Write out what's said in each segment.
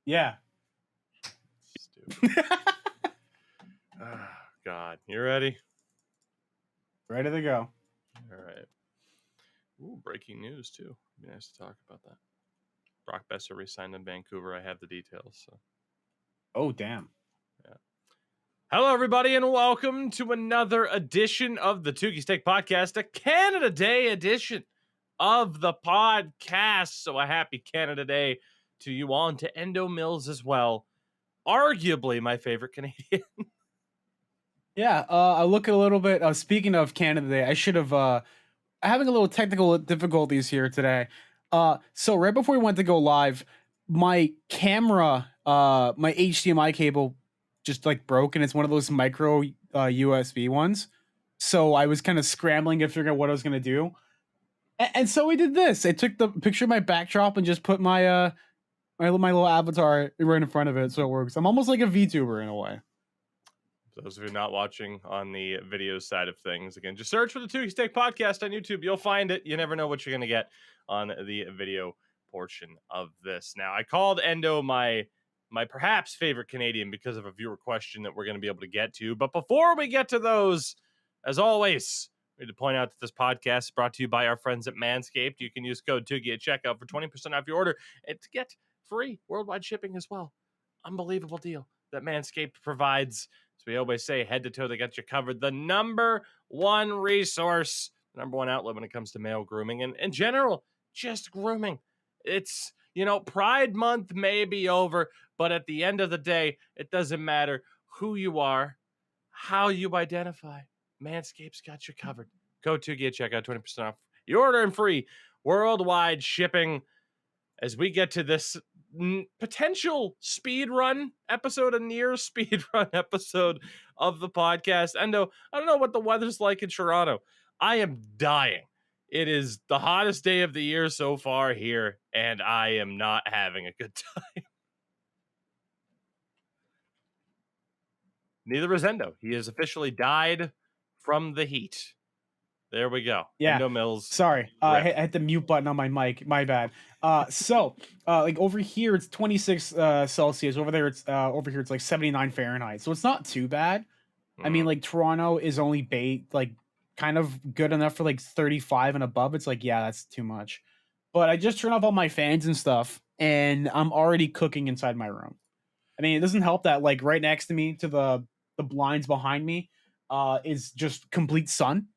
Yeah. Stupid. Oh, God. You ready? Ready to go. All right. Ooh, breaking news, too. It'd be nice to talk about that. Brock Boeser re-signed in Vancouver. I have the details. So. Oh, damn. Yeah. Hello, everybody, and welcome to another edition of the Tougie Steak Podcast, a Canada Day edition of the podcast. So a happy Canada Day to you all and to Endo Mills as well. Arguably my favorite Canadian. Yeah, I look at a little bit. Speaking of Canada Day, I should have having a little technical difficulties here today. So right before we went to go live, my camera, my HDMI cable just like broke, and it's one of those micro USB ones. So I was kind of scrambling to figure out what I was gonna do, and so we did this. I took the picture of my backdrop and just put my my little avatar right in front of it, so it works. I'm almost like a VTuber in a way. For those of you not watching on the video side of things, again, just search for the Tougie Steak Podcast on YouTube. You'll find it. You never know what you're going to get on the video portion of this. Now, I called Endo my perhaps favorite Canadian because of a viewer question that we're going to be able to get to. But before we get to those, as always, we need to point out that this podcast is brought to you by our friends at Manscaped. You can use code Tougie at checkout for 20% off your order and to get free worldwide shipping as well. Unbelievable deal that Manscaped provides. So we always say head to toe, they got you covered. The number one resource, the number one outlet when it comes to male grooming and in general, just grooming. It's, Pride Month may be over, but at the end of the day, it doesn't matter who you are, how you identify. Manscaped's got you covered. Go to get checkout 20% off your order and free worldwide shipping. As we get to this potential speed run episode, a near speed run episode of the podcast. Endo, I don't know what the weather's like in Toronto. I am dying. It is the hottest day of the year so far here, and I am not having a good time. Neither is Endo. He has officially died from the heat. There we go. Yeah. Endo Mills. Sorry. I hit the mute button on my mic. My bad. Like over here it's 26 Celsius. Over here it's like 79 Fahrenheit. So it's not too bad. I mean, like Toronto is only like kind of good enough for like 35 and above. It's like, yeah, that's too much. But I just turned off all my fans and stuff, and I'm already cooking inside my room. I mean, it doesn't help that like right next to me, to the blinds behind me, is just complete sun.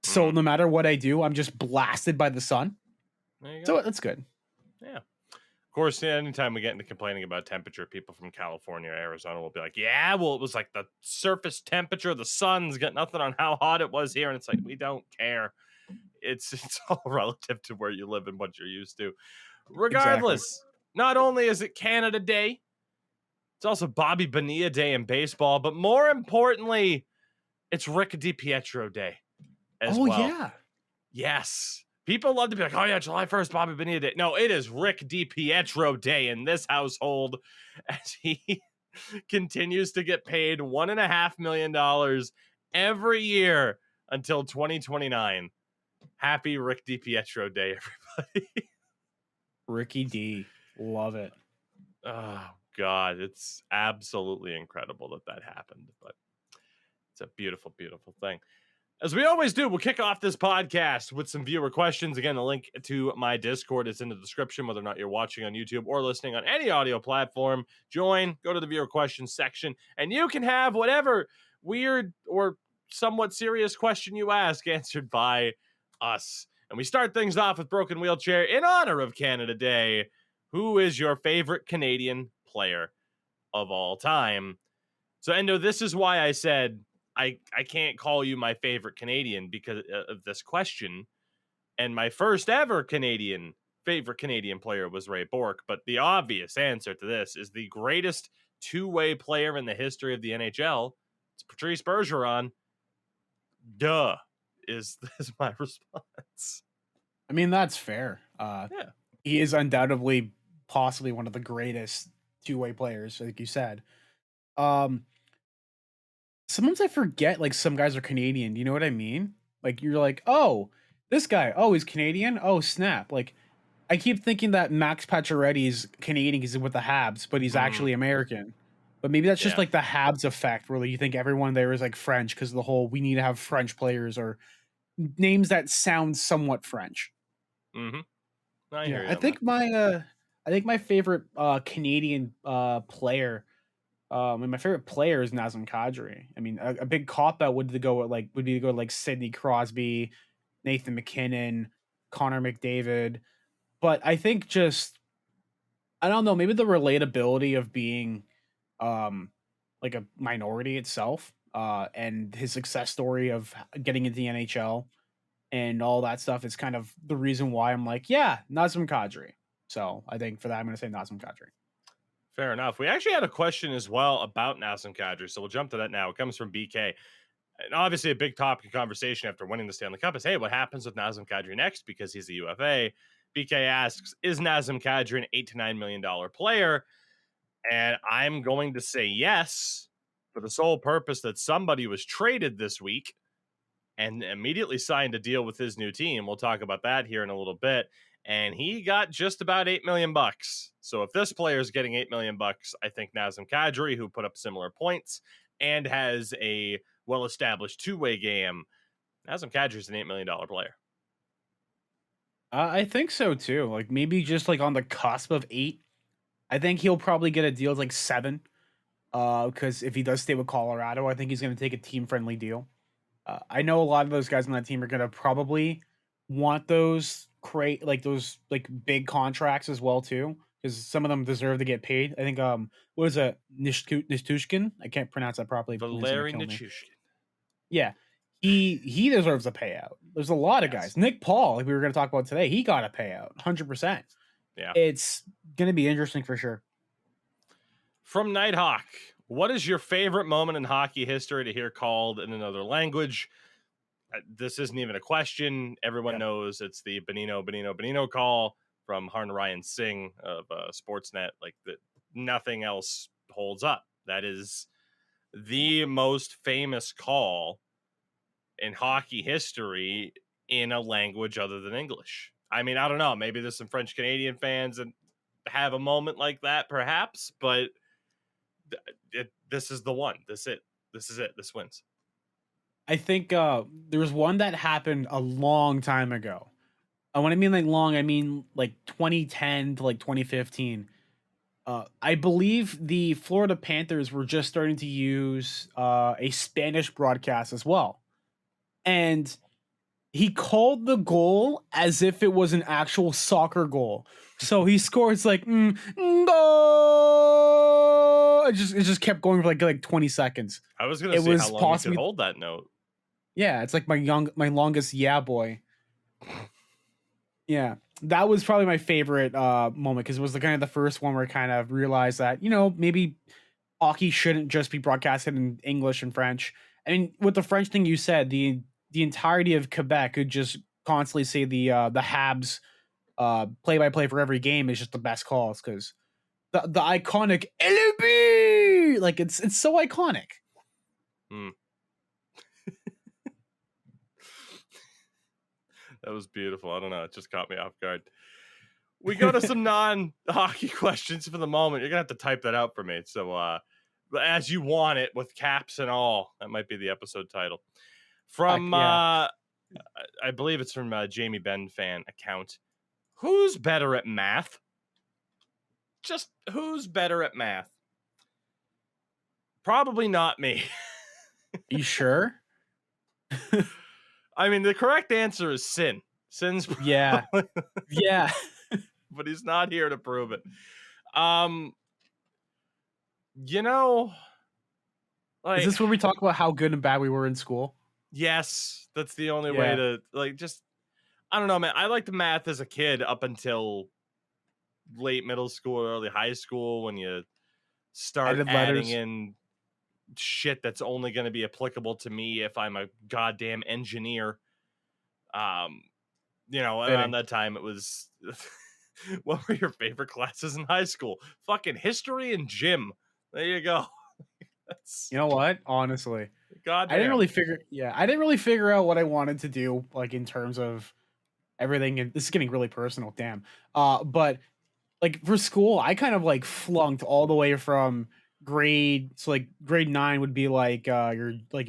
So no matter what I do, I'm just blasted by the sun. So that's good. Yeah. Of course, anytime we get into complaining about temperature, people from California or Arizona will be like, yeah, well, it was like the surface temperature of the sun's got nothing on how hot it was here. And it's like, we don't care. It's all relative to where you live and what you're used to. Regardless, Not only is it Canada Day, it's also Bobby Bonilla Day in baseball, but more importantly, it's Rick DiPietro Day as well. Oh, yeah. Yes. People love to be like, oh, yeah, July 1st, Bobby Bonilla Day. No, it is Rick DiPietro Day in this household as he continues to get paid $1.5 million every year until 2029. Happy Rick DiPietro Day, everybody. Ricky D. Love it. Oh, God. It's absolutely incredible that happened, but it's a beautiful, beautiful thing. As we always do, we'll kick off this podcast with some viewer questions. Again, the link to my Discord is in the description, whether or not you're watching on YouTube or listening on any audio platform. Join, go to the viewer questions section, and you can have whatever weird or somewhat serious question you ask answered by us. And we start things off with Broken Wheelchair in honor of Canada Day. Who is your favorite Canadian player of all time? So, Endo, this is why I said I can't call you my favorite Canadian because of this question. And my first ever favorite Canadian player was Ray Bourque. But the obvious answer to this is the greatest two-way player in the history of the NHL. It's Patrice Bergeron. Duh, is my response. I mean, that's fair. Yeah. He is undoubtedly possibly one of the greatest two-way players, like you said. Sometimes I forget, like, some guys are Canadian. You know what I mean? Like, you're like, oh, this guy, oh, he's Canadian? Oh, snap. Like, I keep thinking that Max Pacioretty's Canadian, he's with the Habs, but he's actually American. But maybe that's just Yeah. like the Habs effect, where you think everyone there is like French because the whole we need to have French players or names that sound somewhat French. Mm-hmm. I Yeah, hear you on that. I think my favorite Canadian player, and my favorite player is Nazem Kadri. I mean, a big cop out would be to go like Sidney Crosby, Nathan McKinnon, Connor McDavid. But I think just I don't know, maybe the relatability of being um like a minority itself, and his success story of getting into the NHL and all that stuff is kind of the reason why I'm like, yeah, Nazem Kadri. So I think for that I'm gonna say Nazem Kadri. Fair enough. We actually had a question as well about Nazem Kadri, so we'll jump to that now. It comes from BK. And obviously, a big topic of conversation after winning the Stanley Cup is, hey, what happens with Nazem Kadri next because he's a UFA? BK asks, is Nazem Kadri an $8 to $9 million player? And I'm going to say yes, for the sole purpose that somebody was traded this week and immediately signed a deal with his new team. We'll talk about that here in a little bit. And he got just about $8 million. So if this player is getting $8 million, I think Nazem Kadri, who put up similar points and has a well-established two-way game, Nazem Kadri is an $8 million player. I think so too. Like maybe just like on the cusp of 8. I think he'll probably get a deal like 7. Because if he does stay with Colorado, I think he's going to take a team friendly deal. I know a lot of those guys on that team are going to probably want those like big contracts as well too, because some of them deserve to get paid. I think what is it, Nishtushkin? I can't pronounce that properly. Valeri Nichushkin. Yeah, he deserves a payout. There's a lot of guys. Nick Paul, like we were going to talk about today, he got a payout, 100%. Yeah, It's going to be interesting for sure. From Nighthawk, what is your favorite moment in hockey history to hear called in another language? This isn't even a question. Everyone knows it's the Benino call from Harn Ryan Singh of Sportsnet. Like that, nothing else holds up. That is the most famous call in hockey history in a language other than English. I mean, I don't know. Maybe there's some French Canadian fans that have a moment like that, perhaps, but this is the one. This is it. This wins. I think there was one that happened a long time ago. When I mean like long, I mean like 2010 to like 2015. I believe the Florida Panthers were just starting to use a Spanish broadcast as well. And he called the goal as if it was an actual soccer goal. So he scores like goal. It just kept going for like 20 seconds. I was gonna say how long you could hold that note. Yeah, it's like my longest yeah boy. Yeah, that was probably my favorite moment because it was the kind of the first one where I kind of realized that maybe hockey shouldn't just be broadcasted in English and French. I mean, with the French thing you said, the entirety of Quebec could just constantly say the Habs play by play for every game is just the best calls because the iconic LB, like it's so iconic. That was beautiful. I don't know. It just caught me off guard. We go to some non-hockey questions for the moment. You're going to have to type that out for me. So, as you want it with caps and all, that might be the episode title. From, I believe it's from Jamie Ben fan account. Who's better at math? Just who's better at math? Probably not me. You sure? I mean, the correct answer is Sin. Sin's yeah. But he's not here to prove it. Like, is this where we talk about how good and bad we were in school? Yes, that's the only way to I don't know, man. I liked math as a kid up until late middle school, early high school when you start adding in shit that's only going to be applicable to me if I'm a goddamn engineer. Around that time it was what were your favorite classes in high school? Fucking history and gym. There you go. You know what? Honestly, goddamn. I didn't really figure out what I wanted to do, like in terms of everything. And this is getting really personal. Damn. But like for school, I kind of like flunked all the way from grade 9 would be like your like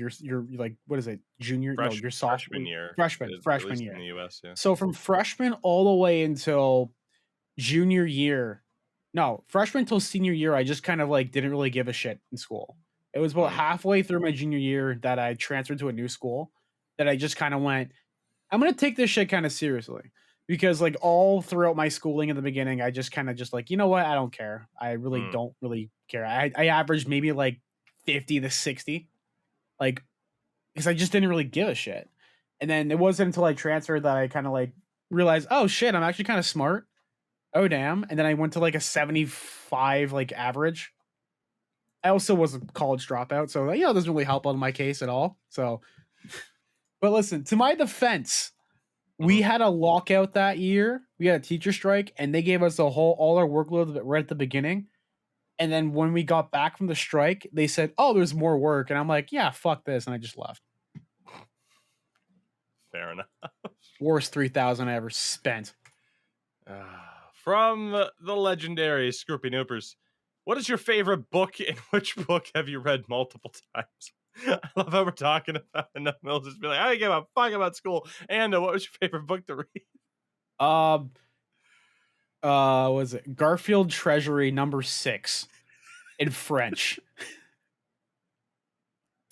what is it, junior, no, your Freshman sophomore, year, at freshman least in year. the US, yeah. So from freshman all the way until junior year, no, freshman till senior year, I just kind of like didn't really give a shit in school. It was about Mm, halfway through my junior year that I transferred to a new school that I just kind of went, I'm gonna take this shit kind of seriously. Because like all throughout my schooling in the beginning, I just kind of just like, you know what? I don't care. I really mm. don't really care. I averaged maybe like 50 to 60, like because I just didn't really give a shit. And then it wasn't until I transferred that I kind of like realized, oh shit, I'm actually kind of smart. Oh damn. And then I went to like a 75 like average. I also was a college dropout, so it doesn't really help on my case at all. So, but listen, to my defense, we Mhm. had a lockout that year. We had a teacher strike, and they gave us all our workload right at the beginning. And then when we got back from the strike, they said, "Oh, there's more work," and I'm like, "Yeah, fuck this," and I just left. Fair enough. Worst 3,000 I ever spent. From the legendary Scoopy Noopers, what is your favorite book, and which book have you read multiple times? I love how we're talking about enough Mills just be like, I don't give a fuck about school. And what was your favorite book to read? Um, was it Garfield Treasury #6 in French?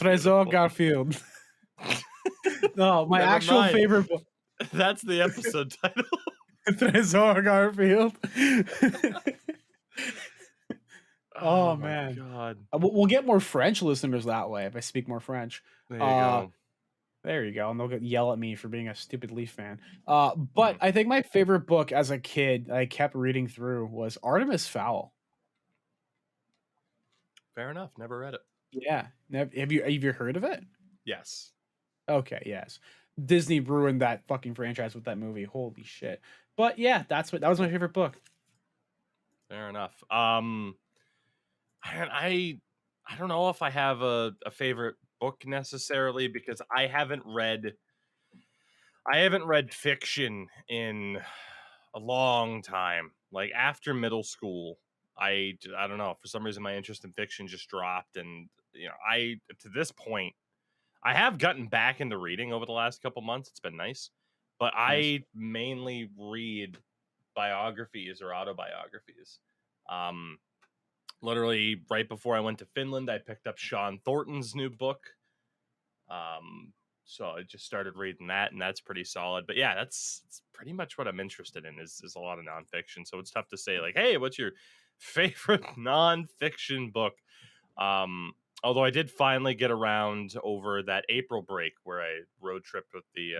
Trésor Beautiful. Garfield. No, my Never actual mind. favorite book. That's the episode title. Trésor Garfield. Oh My man. God. We'll get more French listeners that way if I speak more French. There you go. There you go, and they'll yell at me for being a stupid Leaf fan. But Mhm. I think my favorite book as a kid I kept reading through was Artemis Fowl. Fair enough. Never read it. Yeah, have you heard of it? Yes. Okay, yes. Disney ruined that fucking franchise with that movie. Holy shit! But yeah, that was my favorite book. Fair enough. I don't know if I have a favorite book necessarily because I haven't read fiction in a long time. Like after middle school, I don't know, for some reason my interest in fiction just dropped, and I to this point I have gotten back into reading over the last couple months. It's been nice, but Nice. I mainly read biographies or autobiographies. Um Literally right before I went to Finland, I picked up Sean Thornton's new book. So I just started reading that, and that's pretty solid. But yeah, that's pretty much what I'm interested in is a lot of nonfiction. So it's tough to say like, hey, what's your favorite nonfiction book? Although I did finally get around over that April break where I road tripped with the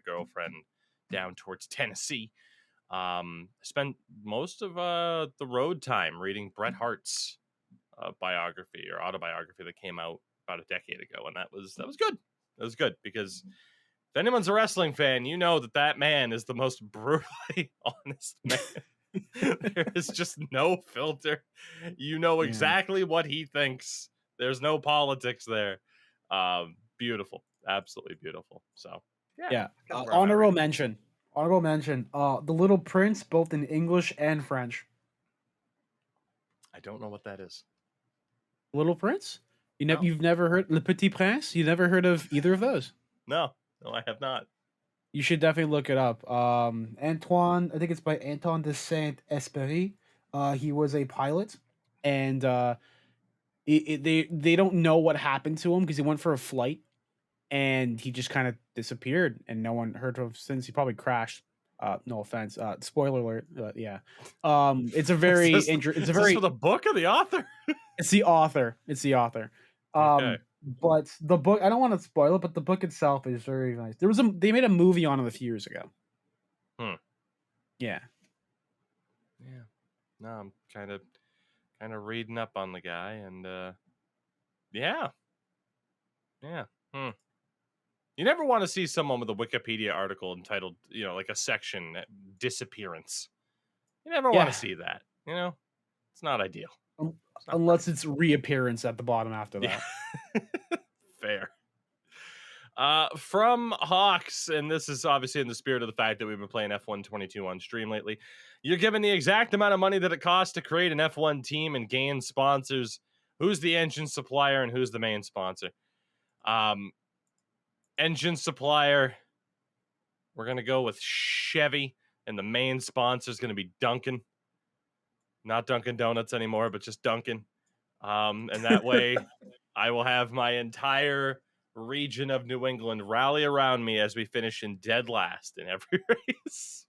girlfriend down towards Tennessee. Spent most of the road time reading Bret Hart's biography or autobiography that came out about a decade ago, and that was good. That was good because if anyone's a wrestling fan, you know that man is the most brutally honest man. There is just no filter. You know Yeah. exactly what he thinks. There's no politics there. Beautiful, absolutely beautiful. So yeah, Yeah. kind of where I'm at right Honorable now. mention. Honorable mention. The Little Prince, both in English and French. I don't know what that is. Little Prince? No, You've never heard Le Petit Prince? You never heard of either of those? no, I have not. You should definitely look it up. Antoine, I think it's by Antoine de Saint-Exupéry. He was a pilot, and they don't know what happened to him because he went for a flight and he just kind of disappeared, and no one heard of him since. He probably crashed. No offense. Spoiler alert. Yeah. It's a very it's a Is this for very the book or the author? It's the author. It's the author. Okay. But the book, I don't want to spoil it, but the book itself is very nice. They made a movie on it a few years ago. Hmm. Yeah. Yeah. No, I'm kind of reading up on the guy, and yeah. Yeah. Hmm. You never want to see someone with a Wikipedia article entitled, like a section disappearance. You never want to Yeah. see that. It's not ideal. It's not Unless perfect. it's reappearance at the bottom after Yeah. that. Fair. From Hawks, and this is obviously in the spirit of the fact that we've been playing F1 22 on stream lately. You're given the exact amount of money that it costs to create an F1 team and gain sponsors. Who's the engine supplier and who's the main sponsor? Engine supplier, we're going to go with Chevy, and the main sponsor is going to be Dunkin'. Not Dunkin' Donuts anymore, but just Dunkin'. And that way I will have my entire region of New England rally around me as we finish in dead last in every race.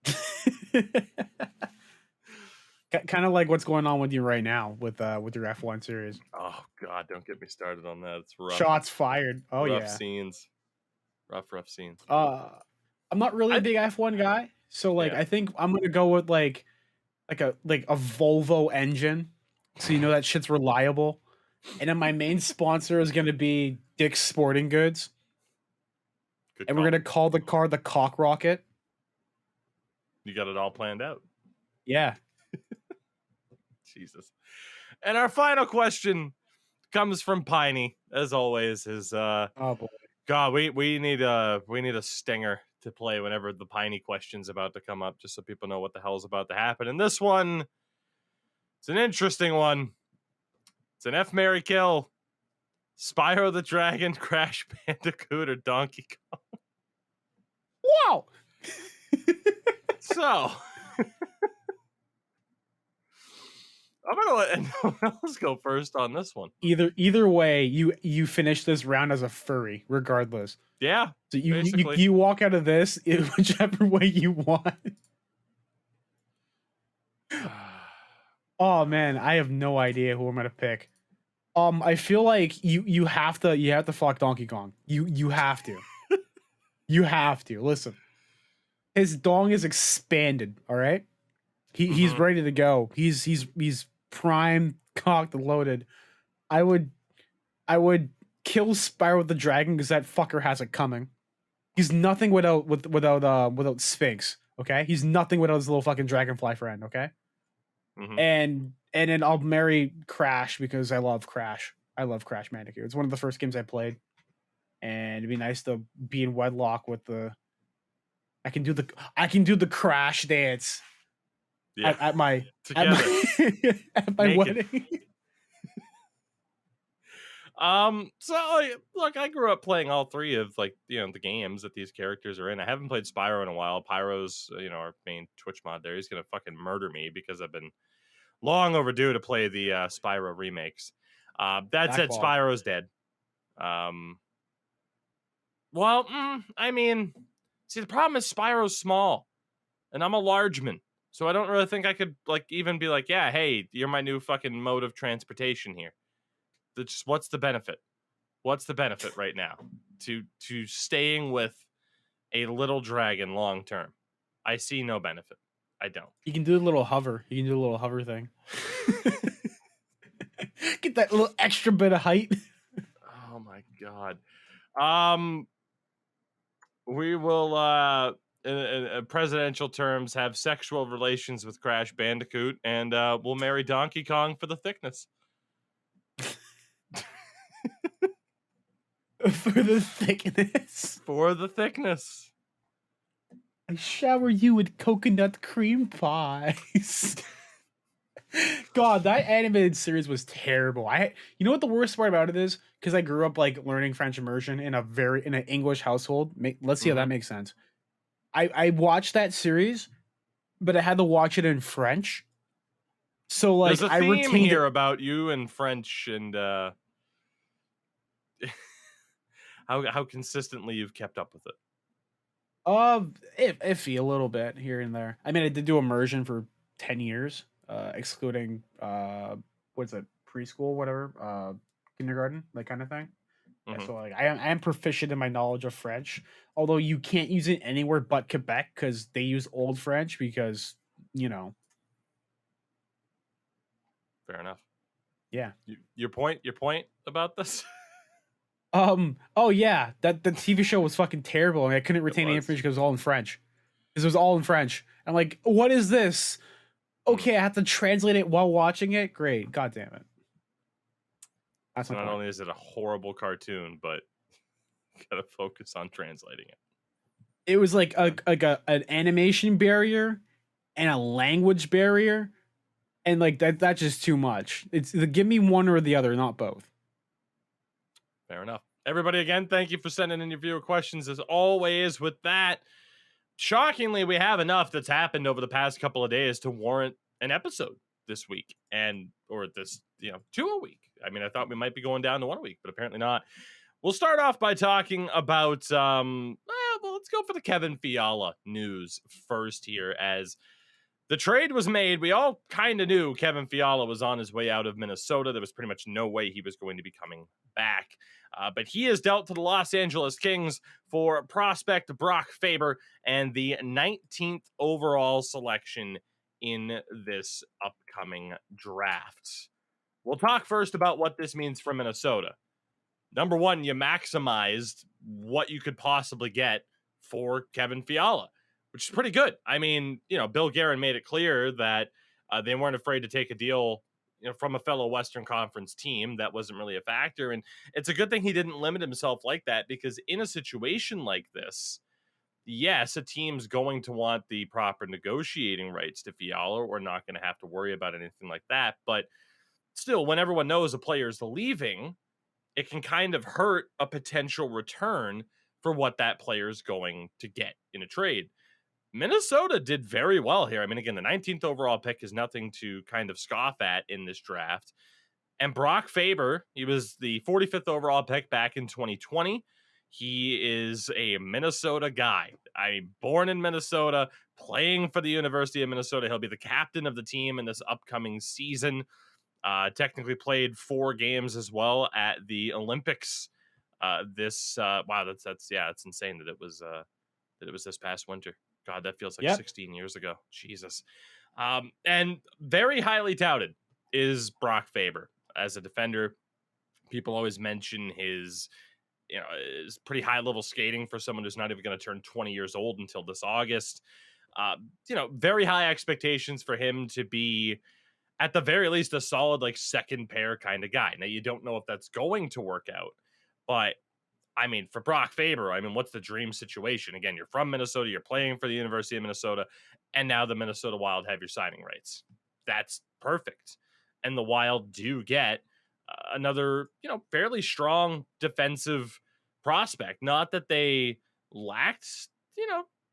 Kind of like what's going on with you right now with your F1 series. Oh God, don't get me started on that. It's rough. Shots fired. Oh rough yeah. Scenes. Rough scenes. I'm not really a big F1 guy, so like Yeah. I think I'm gonna go with like a Volvo engine, so you know that shit's reliable. And then my main sponsor is gonna be Dick's Sporting Goods, Good and call. we're gonna call the car the Cock Rocket. You got it all planned out. Yeah. Jesus. And our final question comes from Piney, as always. Oh boy. God, we need a stinger to play whenever the Piney question's about to come up, just so people know what the hell's about to happen. And this one, it's an interesting one. It's an F, Marry, Kill. Spyro the Dragon, Crash Bandicoot, or Donkey Kong. Wow. So I'm gonna let anyone else go first on this one. Either way, you finish this round as a furry, regardless. Yeah. So you walk out of this whichever way you want. Oh man, I have no idea who I'm gonna pick. I feel like you have to fuck Donkey Kong. You have to. You have to. Listen. His dong is expanded, all right? He's ready to go. He's prime, cocked, loaded. I would kill Spyro the Dragon because that fucker has it coming. He's nothing without Sphinx, okay? He's nothing without his little fucking dragonfly friend, okay? And then I'll marry Crash because I love Crash. I love Crash Bandicoot. It's one of the first games I played. And it'd be nice to be in wedlock with the I can do the Crash dance. Yeah. At my Together. at my wedding. So like, look, I grew up playing all three of the games that these characters are in. I haven't played Spyro in a while. Pyro's our main Twitch mod there. He's gonna fucking murder me because I've been long overdue to play the Spyro remakes. That said, Spyro's dead. I mean, see, the problem is Spyro's small, and I'm a large man, so I don't really think I could even be like, yeah, hey, you're my new fucking mode of transportation here. What's the benefit? What's the benefit right now to staying with a little dragon long term? I see no benefit. I don't. You can do a little hover. You can do a little hover thing. Get that little extra bit of height. Oh my god. We will in presidential terms have sexual relations with Crash Bandicoot, and we'll marry Donkey Kong for the thickness. For the thickness. For the thickness. I shower you with coconut cream pies. God, that animated series was terrible. You know what the worst part about it is? Because I grew up learning French immersion in an English household. Let's see how that makes sense. I watched that series, but I had to watch it in French. So there's a I theme retained here about you and French and how consistently you've kept up with it. Iffy a little bit here and there. I mean, I did do immersion for 10 years, excluding what's it, preschool, whatever, kindergarten, that kind of thing. Yeah, so I am proficient in my knowledge of French, although you can't use it anywhere but Quebec because they use Old French because Fair enough. Yeah. Your point about this? Oh yeah, the TV show was fucking terrible. I mean, I couldn't retain any information because it was all in French. Because it was all in French. I'm like, what is this? Okay, I have to translate it while watching it. Great, god damn it. That's not only is it a horrible cartoon, but Gotta focus on translating it. It was like an animation barrier and a language barrier, and like that's just too much. It's give me one or the other, not both. Fair enough. Everybody, again, thank you for sending in your viewer questions as always. With that, shockingly, we have enough that's happened over the past couple of days to warrant an episode this week, or this, 2 a week. I mean, I thought we might be going down to 1 a week, but apparently not. We'll start off by talking about, well, let's go for the Kevin Fiala news first here. As the trade was made, we all kind of knew Kevin Fiala was on his way out of Minnesota. There was pretty much no way he was going to be coming back. But he is dealt to the Los Angeles Kings for prospect Brock Faber and the 19th overall selection in this upcoming draft. We'll talk first about what this means for Minnesota. Number one, you maximized what you could possibly get for Kevin Fiala, which is pretty good. I mean, Bill Guerin made it clear that they weren't afraid to take a deal, from a fellow Western Conference team. That wasn't really a factor. And it's a good thing he didn't limit himself like that, because in a situation like this, yes, a team's going to want the proper negotiating rights to Fiala. We're not going to have to worry about anything like that. But still, when everyone knows a player's leaving, it can kind of hurt a potential return for what that player's going to get in a trade. Minnesota did very well here. I mean, again, the 19th overall pick is nothing to kind of scoff at in this draft. And Brock Faber, he was the 45th overall pick back in 2020. He is a Minnesota guy. Born in Minnesota, playing for the University of Minnesota. He'll be the captain of the team in this upcoming season. Technically played 4 games as well at the Olympics. Wow, it's insane that it was this past winter. God, that feels like 16 years ago. Jesus. And very highly touted is Brock Faber as a defender. People always mention his pretty high level skating for someone who's not even going to turn 20 years old until this August. Very high expectations for him to be, at the very least, a solid second pair kind of guy. Now, you don't know if that's going to work out, but I mean, for Brock Faber, what's the dream situation? Again, you're from Minnesota, you're playing for the University of Minnesota, and now the Minnesota Wild have your signing rights. That's perfect. And the Wild do get another, fairly strong defensive prospect. Not that they lacked,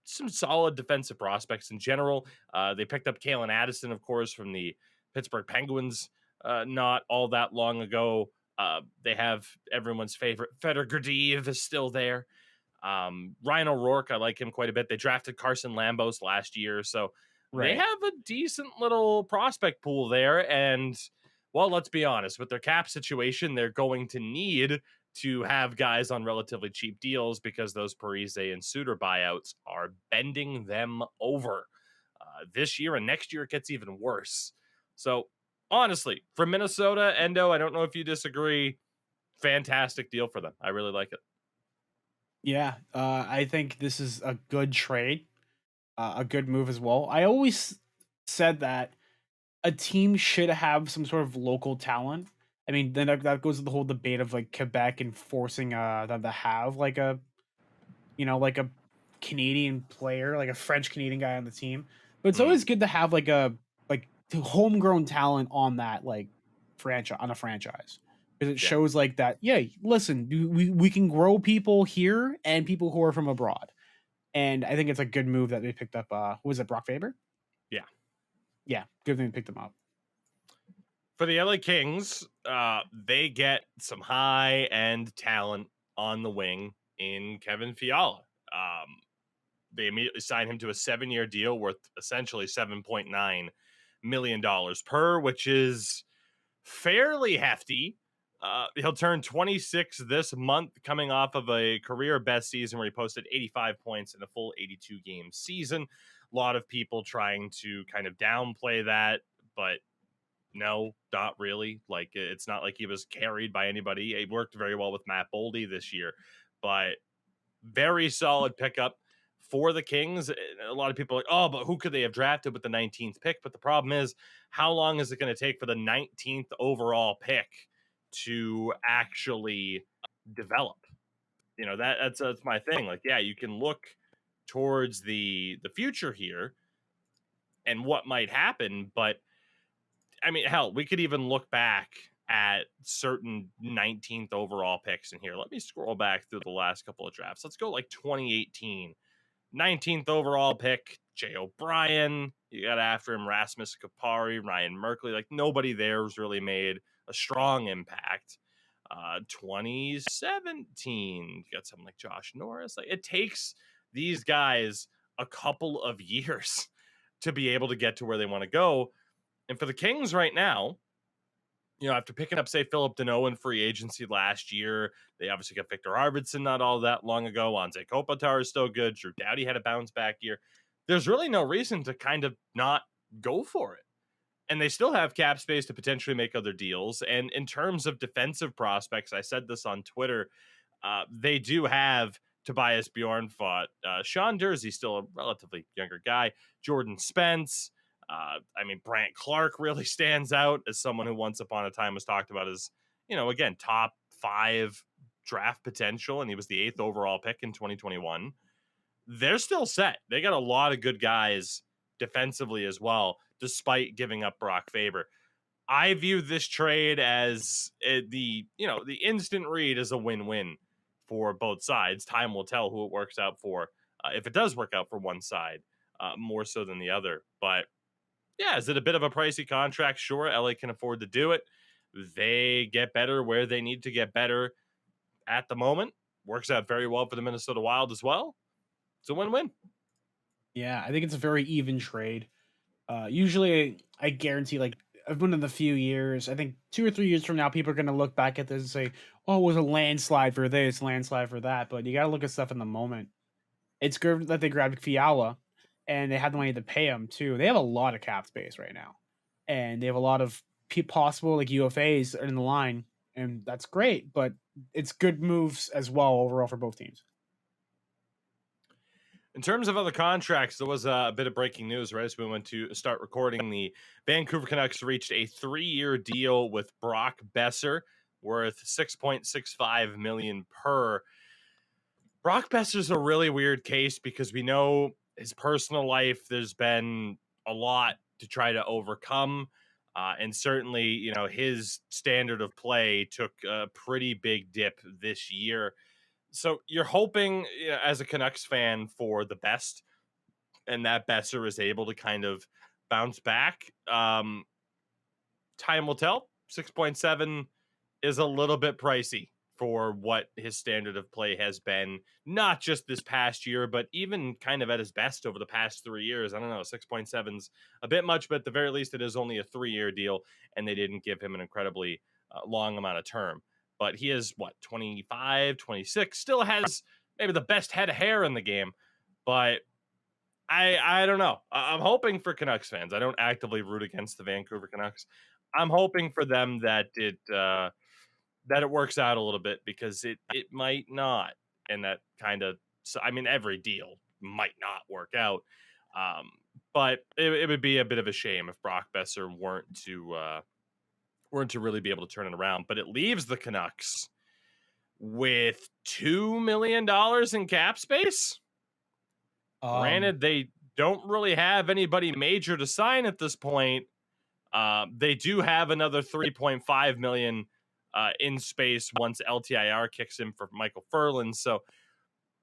some solid defensive prospects in general. They picked up Kalen Addison, of course, from the Pittsburgh Penguins not all that long ago. They have everyone's favorite Fedor Gurdjieff is still there. Ryan O'Rourke, I like him quite a bit. They drafted Carson Lambos last year, so They have a decent little prospect pool there. And, well, let's be honest, with their cap situation, they're going to need to have guys on relatively cheap deals, because those Parise and Suter buyouts are bending them over. This year and next year, it gets even worse. So, honestly, for Minnesota, Endo, I don't know if you disagree, fantastic deal for them. I really like it. Yeah, I think this is a good trade, a good move as well. I always said that a team should have some sort of local talent. I mean, then that goes to the whole debate of Quebec and forcing them to have like a Canadian player, like a French Canadian guy on the team. But it's always good to have homegrown talent on that franchise, on a franchise, because it shows that, yeah, listen, we can grow people here and people who are from abroad. And I think it's a good move that they picked up. Who was it, Brock Faber? Yeah, good thing they picked him up. For the LA Kings, they get some high-end talent on the wing in Kevin Fiala. They immediately signed him to a 7-year deal worth essentially $7.9 million per, which is fairly hefty. He'll turn 26 this month, coming off of a career best season where he posted 85 points in a full 82-game season. A lot of people trying to kind of downplay that, but no, not really. It's not like he was carried by anybody. He worked very well with Matt Boldy this year, but very solid pickup for the Kings. A lot of people are like, oh, but who could they have drafted with the 19th pick? But the problem is, how long is it going to take for the 19th overall pick to actually develop? that's my thing. Like, yeah, you can look towards the future here and what might happen, but I mean, hell, we could even look back at certain 19th overall picks in here. Let me scroll back through the last couple of drafts. Let's go like 2018. 19th overall pick, Jay O'Brien. You got after him Rasmus Kapari, Ryan Merkley. Like, nobody there was really made a strong impact. 2017, you got something like Josh Norris. Like, it takes these guys a couple of years to be able to get to where they want to go. And for the Kings right now, after picking up, say, Philip Deneau in free agency last year, they obviously got Victor Arvidsson not all that long ago. Anze Kopitar is still good. Drew Doughty had a bounce back year. There's really no reason to kind of not go for it. And they still have cap space to potentially make other deals. And in terms of defensive prospects, I said this on Twitter, they do have Tobias Bjornfot. Sean Dursey, still a relatively younger guy. Jordan Spence. Brant Clark really stands out as someone who once upon a time was talked about as, again, top 5 draft potential, and he was the 8th overall pick in 2021. They're still set. They got a lot of good guys defensively as well, despite giving up Brock Faber. I view this trade as the instant read as a win-win for both sides. Time will tell who it works out for, if it does work out for one side, more so than the other. But yeah, is it a bit of a pricey contract? Sure, LA can afford to do it. They get better where they need to get better at the moment. Works out very well for the Minnesota Wild as well. It's a win-win. Yeah, I think it's a very even trade. Usually, I guarantee, like, one of the few years, I think 2 or 3 years from now, people are going to look back at this and say, oh, it was a landslide for this, landslide for that. But you got to look at stuff in the moment. It's good that they grabbed Fiala, and they had the money to pay him, too. They have a lot of cap space right now. And they have a lot of possible, like, UFAs in the line. And that's great. But it's good moves as well overall for both teams. In terms of other contracts, there was a bit of breaking news right as we went to start recording. The Vancouver Canucks reached a 3-year deal with Brock Boeser worth $6.65 million per. Brock Boeser's a really weird case because we know his personal life, there's been a lot to try to overcome. And certainly, his standard of play took a pretty big dip this year. So you're hoping, as a Canucks fan, for the best, and that Boeser is able to kind of bounce back. Time will tell. 6.7 is a little bit pricey for what his standard of play has been, not just this past year, but even kind of at his best over the past 3 years. I don't know, 6.7's a bit much, but at the very least, it is only a 3-year deal, and they didn't give him an incredibly long amount of term. But he is, 25, 26, still has maybe the best head of hair in the game. But I don't know. I'm hoping for Canucks fans. I don't actively root against the Vancouver Canucks. I'm hoping for them that it works out a little bit, because it might not. And that kind of, every deal might not work out. But it would be a bit of a shame if Brock Boeser weren't to really be able to turn it around. But it leaves the Canucks with $2 million in cap space. Granted, they don't really have anybody major to sign at this point. They do have another $3.5 million in space once LTIR kicks in for Michael Furlan. So,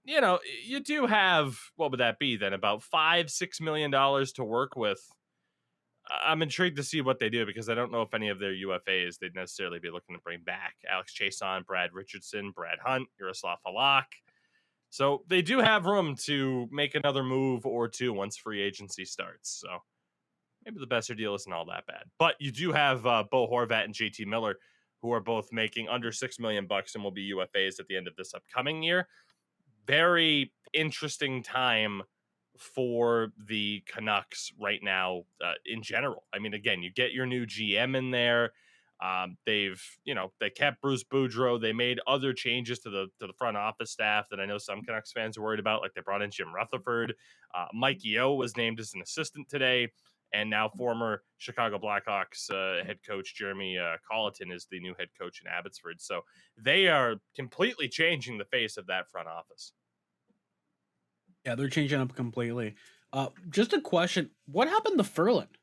you do have, what would that be then? About $5-6 million to work with. I'm intrigued to see what they do, because I don't know if any of their UFAs they'd necessarily be looking to bring back. Alex Chason, Brad Richardson, Brad Hunt, Yaroslav Halak. So they do have room to make another move or two once free agency starts. So maybe the Boeser deal isn't all that bad. But you do have Bo Horvat and JT Miller, who are both making under $6 million and will be UFAs at the end of this upcoming year. Very interesting time for the Canucks right now in general. Again, you get your new GM in there. They kept Bruce Boudreau. They made other changes to the front office staff that I know some Canucks fans are worried about. Like, they brought in Jim Rutherford. Mike Yeo was named as an assistant today. And now former Chicago Blackhawks head coach Jeremy Colleton is the new head coach in Abbotsford. So they are completely changing the face of that front office. Yeah, they're changing up completely. Just a question: what happened to Ferland?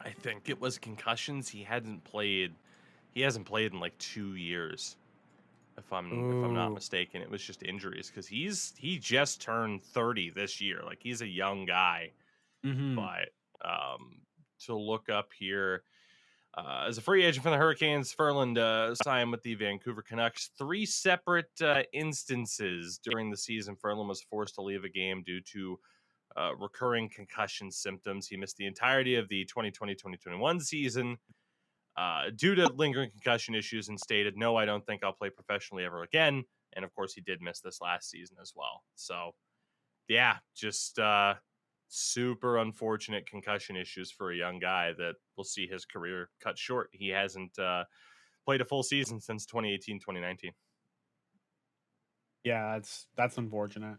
I think it was concussions. He hasn't played in like 2 years. If I'm not Ooh. mistaken, it was just injuries because he just turned 30 this year. Like, he's a young guy. Mm-hmm. But to look up here, as a free agent from the Hurricanes, Ferland signed with the Vancouver Canucks. 3 separate instances during the season, Ferland was forced to leave a game due to recurring concussion symptoms. He missed the entirety of the 2020-2021 season due to lingering concussion issues and stated, "No, I don't think I'll play professionally ever again." And of course, he did miss this last season as well. So, yeah, just super unfortunate concussion issues for a young guy that will see his career cut short. He hasn't played a full season since 2018-2019. Yeah, that's unfortunate.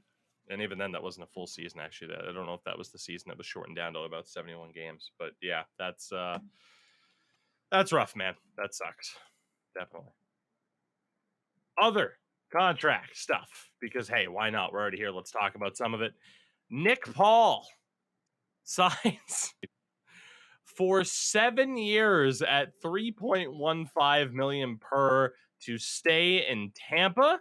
And even then, that wasn't a full season, actually. I don't know if that was the season that was shortened down to about 71 games. But yeah, that's rough, man. That sucks. Definitely. Other contract stuff, because hey, why not? We're already here. Let's talk about some of it. Nick Paul signs for 7 years at $3.15 million per to stay in Tampa.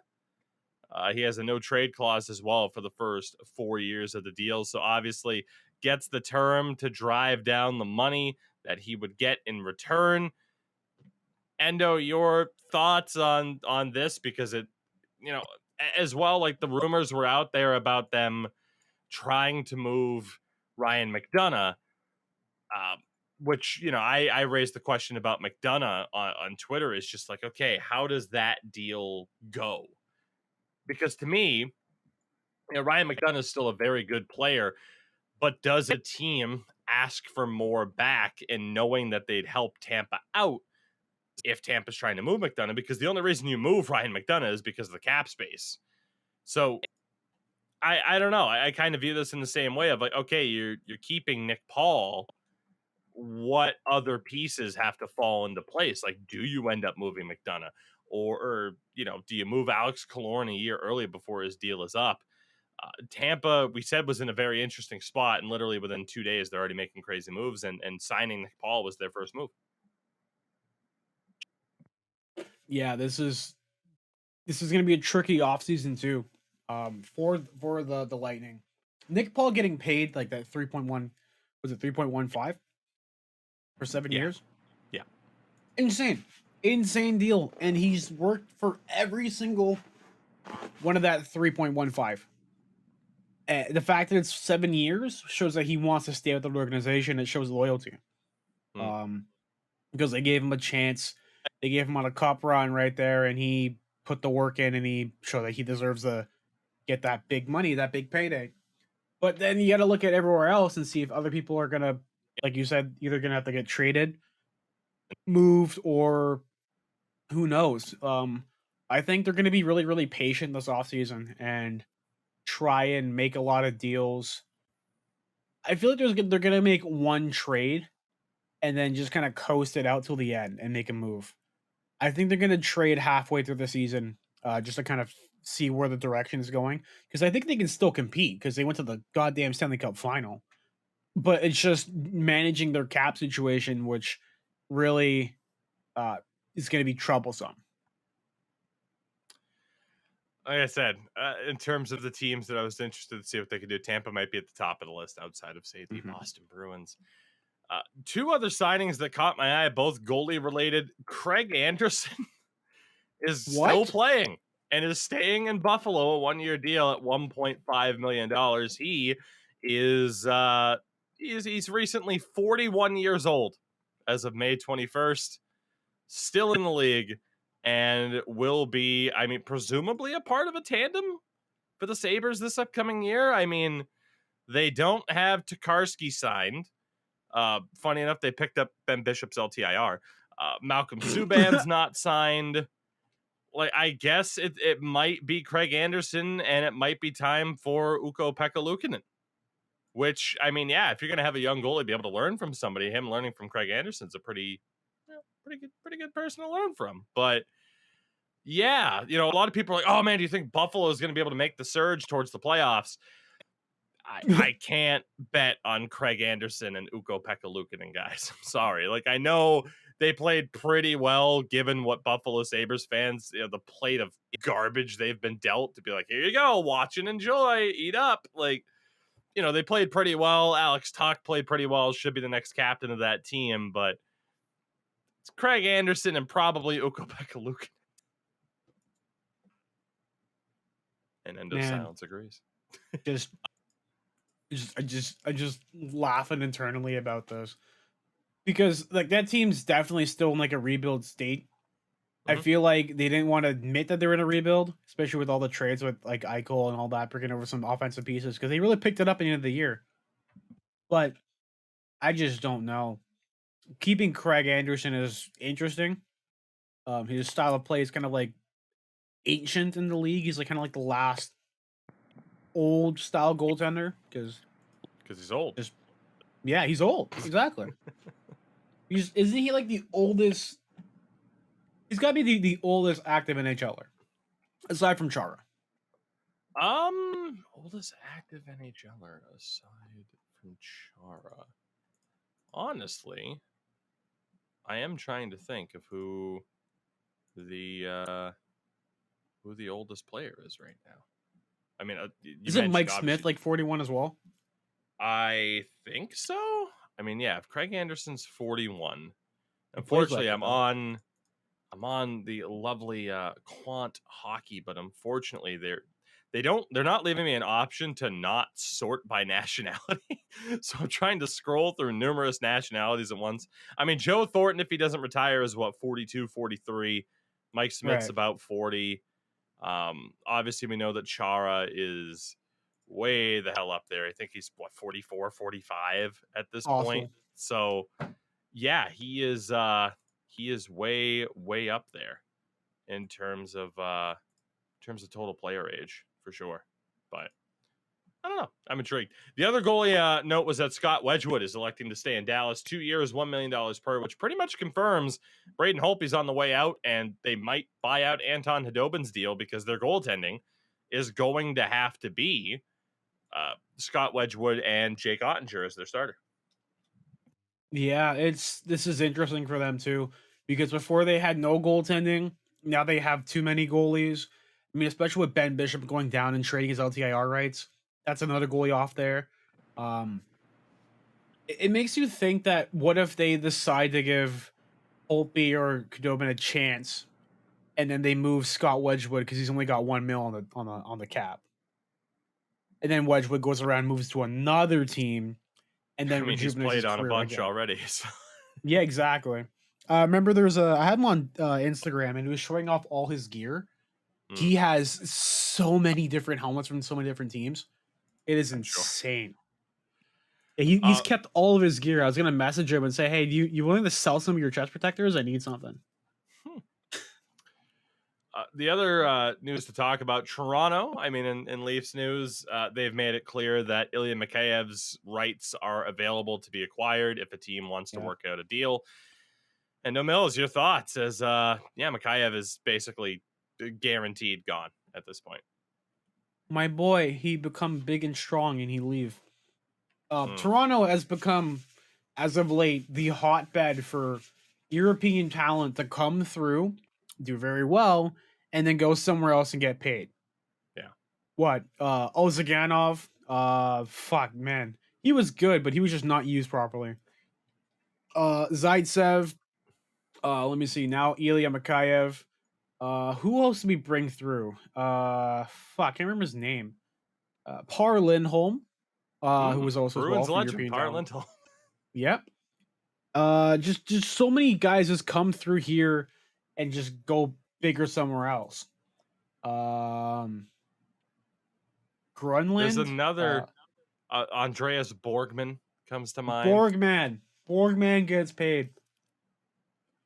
He has a no trade clause as well for the first 4 years of the deal. So obviously gets the term to drive down the money that he would get in return. Endo, your thoughts on this? Because it, as well, like the rumors were out there about them trying to move Ryan McDonagh, which, I raised the question about McDonagh on Twitter. Is just like, okay, how does that deal go? Because to me, Ryan McDonagh is still a very good player, but does a team ask for more back and knowing that they'd help Tampa out if Tampa's trying to move McDonagh? Because the only reason you move Ryan McDonagh is because of the cap space. So I don't know. I kind of view this in the same way of like, okay, you're keeping Nick Paul. What other pieces have to fall into place? Like, do you end up moving McDonagh? Or do you move Alex Killorn a year early before his deal is up? Tampa, we said, was in a very interesting spot, and literally within 2 days, they're already making crazy moves, and signing Nick Paul was their first move. Yeah, this is going to be a tricky offseason too. For the Lightning, Nick Paul getting paid like that 3.1, was it 3.15 for 7 years? Yeah, insane deal, and he's worked for every single one of that 3.15. The fact that it's 7 years shows that he wants to stay with the organization. It shows loyalty. Because they gave him a chance. They gave him on a cup run right there, and he put the work in, and he showed that he deserves to get that big money, that big payday. But then you got to look at everywhere else and see if other people are gonna, like you said, either gonna have to get traded, moved, or who knows. I think they're gonna be really, really patient this offseason and try and make a lot of deals. I feel like they're gonna make one trade and then just kind of coast it out till the end and make a move. I think they're going to trade halfway through the season just to kind of see where the direction is going, because I think they can still compete because they went to the goddamn Stanley Cup final. But it's just managing their cap situation, which really is going to be troublesome. Like I said, in terms of the teams that I was interested to see what they could do, Tampa might be at the top of the list outside of, say, the Boston Bruins. 2 other signings that caught my eye, both goalie related. Craig Anderson is still playing and is staying in Buffalo, a 1-year deal at $1.5 million. He is he's recently 41 years old as of May 21st, still in the league, and will be, presumably a part of a tandem for the Sabres this upcoming year. They don't have Tokarski signed. Funny enough, they picked up Ben Bishop's LTIR. Malcolm Subban's not signed. Like, I guess it might be Craig Anderson, and it might be time for Ukko-Pekka Luukkonen. which, I mean, yeah, if you're going to have a young goalie be able to learn from somebody, him learning from Craig Anderson's a pretty good person to learn from. But yeah, you know, a lot of people are like, oh man, do you think Buffalo is going to be able to make the surge towards the playoffs? I can't bet on Craig Anderson and Ukko-Pekka Luukkonen, guys. I'm sorry. Like, I know they played pretty well given what Buffalo Sabres fans, you know, the plate of garbage they've been dealt to be like, here you go, watch and enjoy, eat up. Like, you know, they played pretty well. Alex Tuch played pretty well, should be the next captain of that team, but it's Craig Anderson and probably Ukko-Pekka Luukkonen. And End of Silence agrees. I just laughing internally about this because like that team's definitely still in like a rebuild state. I feel like they didn't want to admit that they were in a rebuild, especially with all the trades with like Eichel and all that, bringing over some offensive pieces because they really picked it up at the end of the year. But I just don't know. Keeping Craig Anderson is interesting. His style of play is kind of like ancient in the league. He's like kind of like the last old style goaltender because he's old. Yeah, he's old. Exactly. Isn't he like the oldest? He's got to be the oldest active NHLer, aside from Chara. Oldest active NHLer aside from Chara. Honestly, I am trying to think of who the oldest player is right now. I mean, isn't Mike Smith like 41 as well? I think so. I mean, yeah, if Craig Anderson's 41, unfortunately, I'm on the lovely Quant Hockey, but unfortunately, they're not leaving me an option to not sort by nationality. So I'm trying to scroll through numerous nationalities at once. I mean, Joe Thornton, if he doesn't retire, is what, 42, 43. Mike Smith's about 40. Obviously, we know that Chara is way the hell up there. I think he's 44, 45 at this point. So yeah, he is way up there in terms of total player age for sure. But I don't know. I'm intrigued. The other goalie note was that Scott Wedgwood is electing to stay in Dallas. 2 years, $1 million per, which pretty much confirms Braden Holtby's on the way out, and they might buy out Anton Khudobin's deal because their goaltending is going to have to be Scott Wedgwood and Jake Ottinger as their starter. Yeah, this is interesting for them too, because before they had no goaltending, now they have too many goalies. I mean, especially with Ben Bishop going down and trading his LTIR rights, that's another goalie off there. It makes you think that what if they decide to give Holtby or Khudobin a chance, and then they move Scott Wedgwood because he's only got $1 million on the cap, and then Wedgwood goes around and moves to another team. And then he's played on a bunch already. So. Yeah, exactly. Remember, I had him on Instagram, and he was showing off all his gear. He has so many different helmets from so many different teams. It is insane. Sure. He's kept all of his gear. I was gonna message him and say, "Hey, you willing to sell some of your chest protectors? I need something." The other news to talk about, Toronto, I mean, in Leafs news, they've made it clear that Ilya Mikheyev's rights are available to be acquired if a team wants to work out a deal. And No Mills, your thoughts as, Mikheyev is basically guaranteed gone at this point. My boy, he become big and strong and he leave. Toronto has become, as of late, the hotbed for European talent to come through, do very well, and then go somewhere else and get paid. Yeah. What? Ozaganov? Fuck, man. He was good, but he was just not used properly. Zaitsev. Let me see. Now Ilya Mikheyev. Who else did we bring through? Fuck, I can't remember his name. Par Lindholm. Who was also Bruins well legend, Par Lindholm. Yep. Just so many guys just come through here and just go bigger somewhere else. Grunland. There's another Andreas Borgman comes to mind. Borgman gets paid.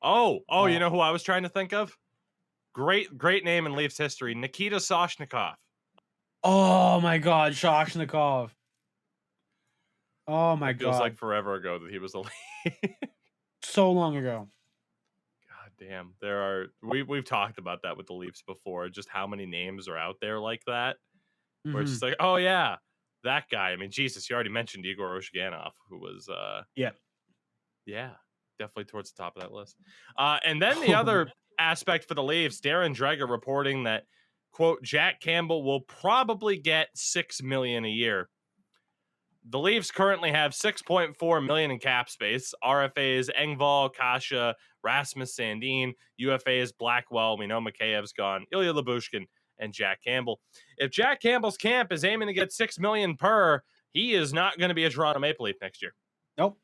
Oh, you know who I was trying to think of? Great name in Leafs history, Nikita Soshnikov. Oh my God, Soshnikov. Oh my It feels like god. forever ago that he was the lead. So long ago. God damn. We've talked about that with the Leafs before, just how many names are out there like that. Where it's Hmm. just like, oh yeah, that guy. I mean, Jesus, you already mentioned Igor Oshganov, who was Yeah. yeah, definitely towards the top of that list. And then the other aspect for the Leafs, Darren Dreger reporting that, quote, Jack Campbell will probably get $6 million a year. The Leafs currently have $6.4 million in cap space. RFAs Engvall, Kasha, Rasmus Sandin. UFAs Blackwell. We know Makheyev's gone. Ilya Lyubushkin and Jack Campbell. If Jack Campbell's camp is aiming to get $6 million per, he is not going to be a Toronto Maple Leaf next year. Nope.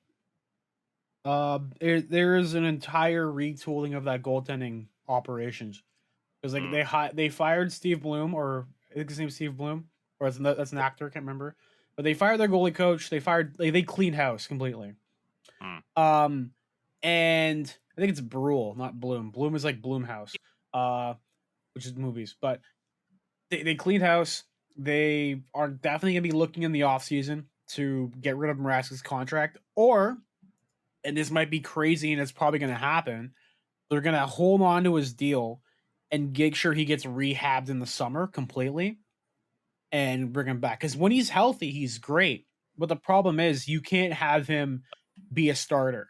There is an entire retooling of that goaltending operations because like they fired Steve Bloom, or I think his name's Steve Bloom, or that's an actor, I can't remember, but they fired their goalie coach. They cleaned house completely. Mm. And I think it's Brule, not Bloom. Bloom is like Bloomhouse, which is movies, but they cleaned house. They are definitely gonna be looking in the offseason to get rid of Mrazek's contract, or, and this might be crazy and it's probably going to happen, they're going to hold on to his deal and make sure he gets rehabbed in the summer completely and bring him back. Because when he's healthy, he's great. But the problem is you can't have him be a starter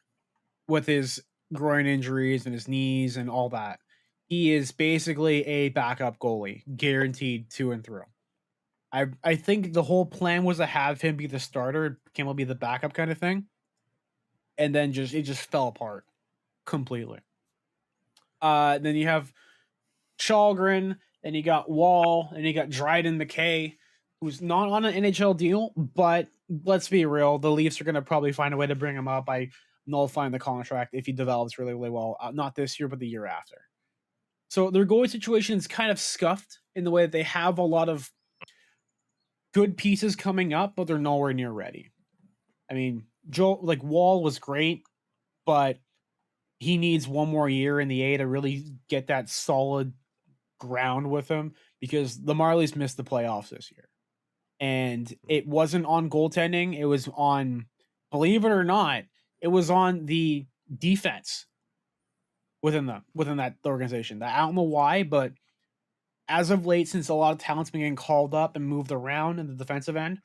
with his groin injuries and his knees and all that. He is basically a backup goalie, guaranteed to and through. I think the whole plan was to have him be the starter, Campbell be the backup kind of thing, and then it just fell apart completely. Then you have Chalgren, and you got Wall, and you got Dryden McKay, who's not on an NHL deal, but let's be real, the Leafs are going to probably find a way to bring him up by nullifying the contract if he develops really, really well. Not this year, but the year after. So their goalie situation is kind of scuffed in the way that they have a lot of good pieces coming up, but they're nowhere near ready. I mean, Wall was great, but he needs one more year in the A to really get that solid ground with him, because the Marlies missed the playoffs this year. And it wasn't on goaltending. It was on, believe it or not, it was on the defense within that organization. I don't know why, but as of late, since a lot of talent's been getting called up and moved around in the defensive end,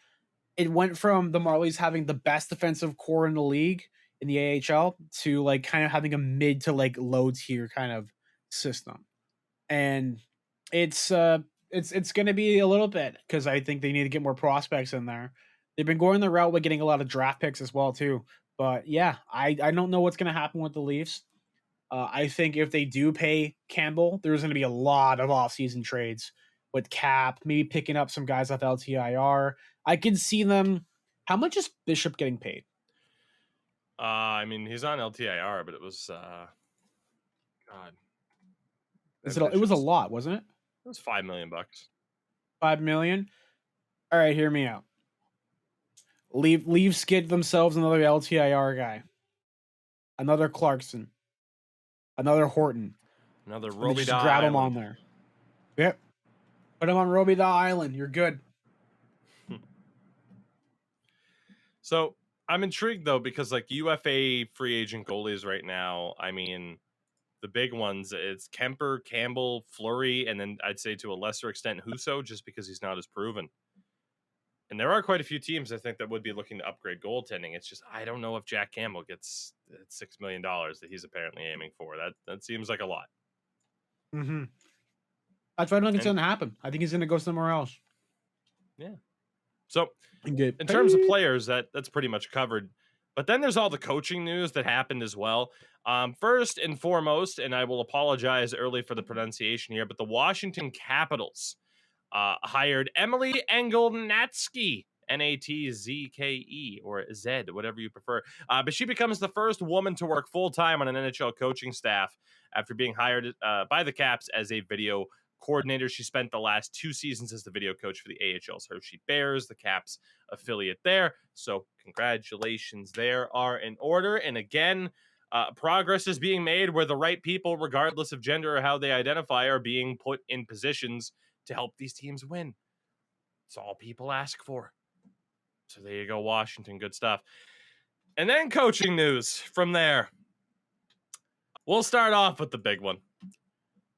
it went from the Marlies having the best defensive core in the league in the AHL to like kind of having a mid to like low tier kind of system. And it's going to be a little bit, because I think they need to get more prospects in there. They've been going the route with getting a lot of draft picks as well too. But yeah, I don't know what's going to happen with the Leafs. I think if they do pay Campbell, there's going to be a lot of offseason trades with Cap, maybe picking up some guys off LTIR. I can see them. How much is Bishop getting paid? I mean, he's on LTIR, but it was God. It was a lot, wasn't it? It was $5 million. $5 million. All right, hear me out. Leafs get themselves another LTIR guy, another Clarkson, another Horton, another Roby. Roby. Just grab him on there. Yep, put him on Roby Island. You're good. So I'm intrigued though, because like UFA free agent goalies right now, I mean, the big ones, it's Kemper, Campbell, Fleury, and then I'd say to a lesser extent Husso, just because he's not as proven. And there are quite a few teams I think that would be looking to upgrade goaltending. It's just I don't know if Jack Campbell gets $6 million that he's apparently aiming for. That seems like a lot. Mm-hmm. That's why I don't think it's going to happen. I think he's going to go somewhere else. Yeah. So in terms of players, that's pretty much covered. But then there's all the coaching news that happened as well. First and foremost, and I will apologize early for the pronunciation here, but the Washington Capitals hired Emily Engelnatsky, Natzke, or Z, whatever you prefer. But she becomes the first woman to work full-time on an NHL coaching staff after being hired by the Caps as a video coordinator. She spent the last 2 seasons as the video coach for the AHL's Hershey Bears, the Caps affiliate there. So congratulations there are in order. And again, progress is being made where the right people, regardless of gender or how they identify, are being put in positions to help these teams win. It's all people ask for. So there you go, Washington. Good stuff. And then coaching news from there. We'll start off with the big one.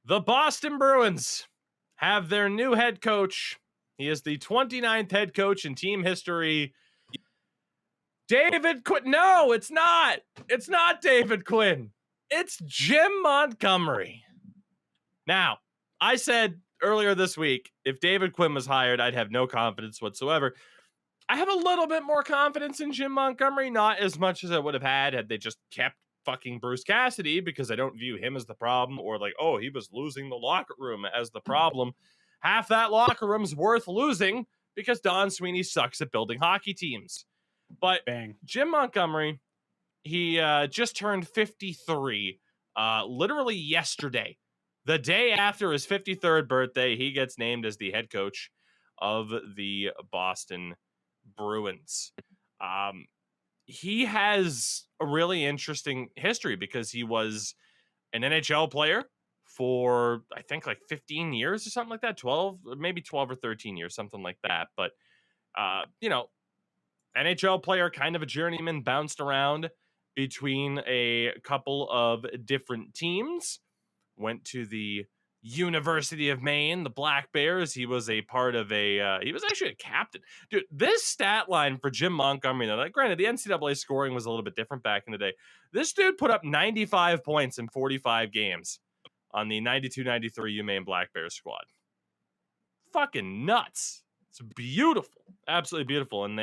The Boston Bruins have their new head coach. He is the 29th head coach in team history. David Quinn. No, it's not. It's not David Quinn. It's Jim Montgomery. Now, I said earlier this week, if David Quinn was hired, I'd have no confidence whatsoever. I have a little bit more confidence in Jim Montgomery, not as much as I would have had they just kept fucking Bruce Cassidy, because I don't view him as the problem, or like, oh, he was losing the locker room as the problem. Half that locker room's worth losing because Don Sweeney sucks at building hockey teams. But Bang. Jim Montgomery, he just turned 53 literally yesterday. The day after his 53rd birthday, he gets named as the head coach of the Boston Bruins. He has a really interesting history because he was an NHL player for, I think, like 15 years or something like that. 12, maybe 12 or 13 years, something like that. But, NHL player, kind of a journeyman, bounced around between a couple of different teams. Went to the University of Maine, the Black Bears. He was a part of he was actually a captain. Dude, this stat line for Jim Montgomery, though, like, granted, the NCAA scoring was a little bit different back in the day. This dude put up 95 points in 45 games on the 92-93 UMaine Black Bears squad. Fucking nuts. It's beautiful. Absolutely beautiful. And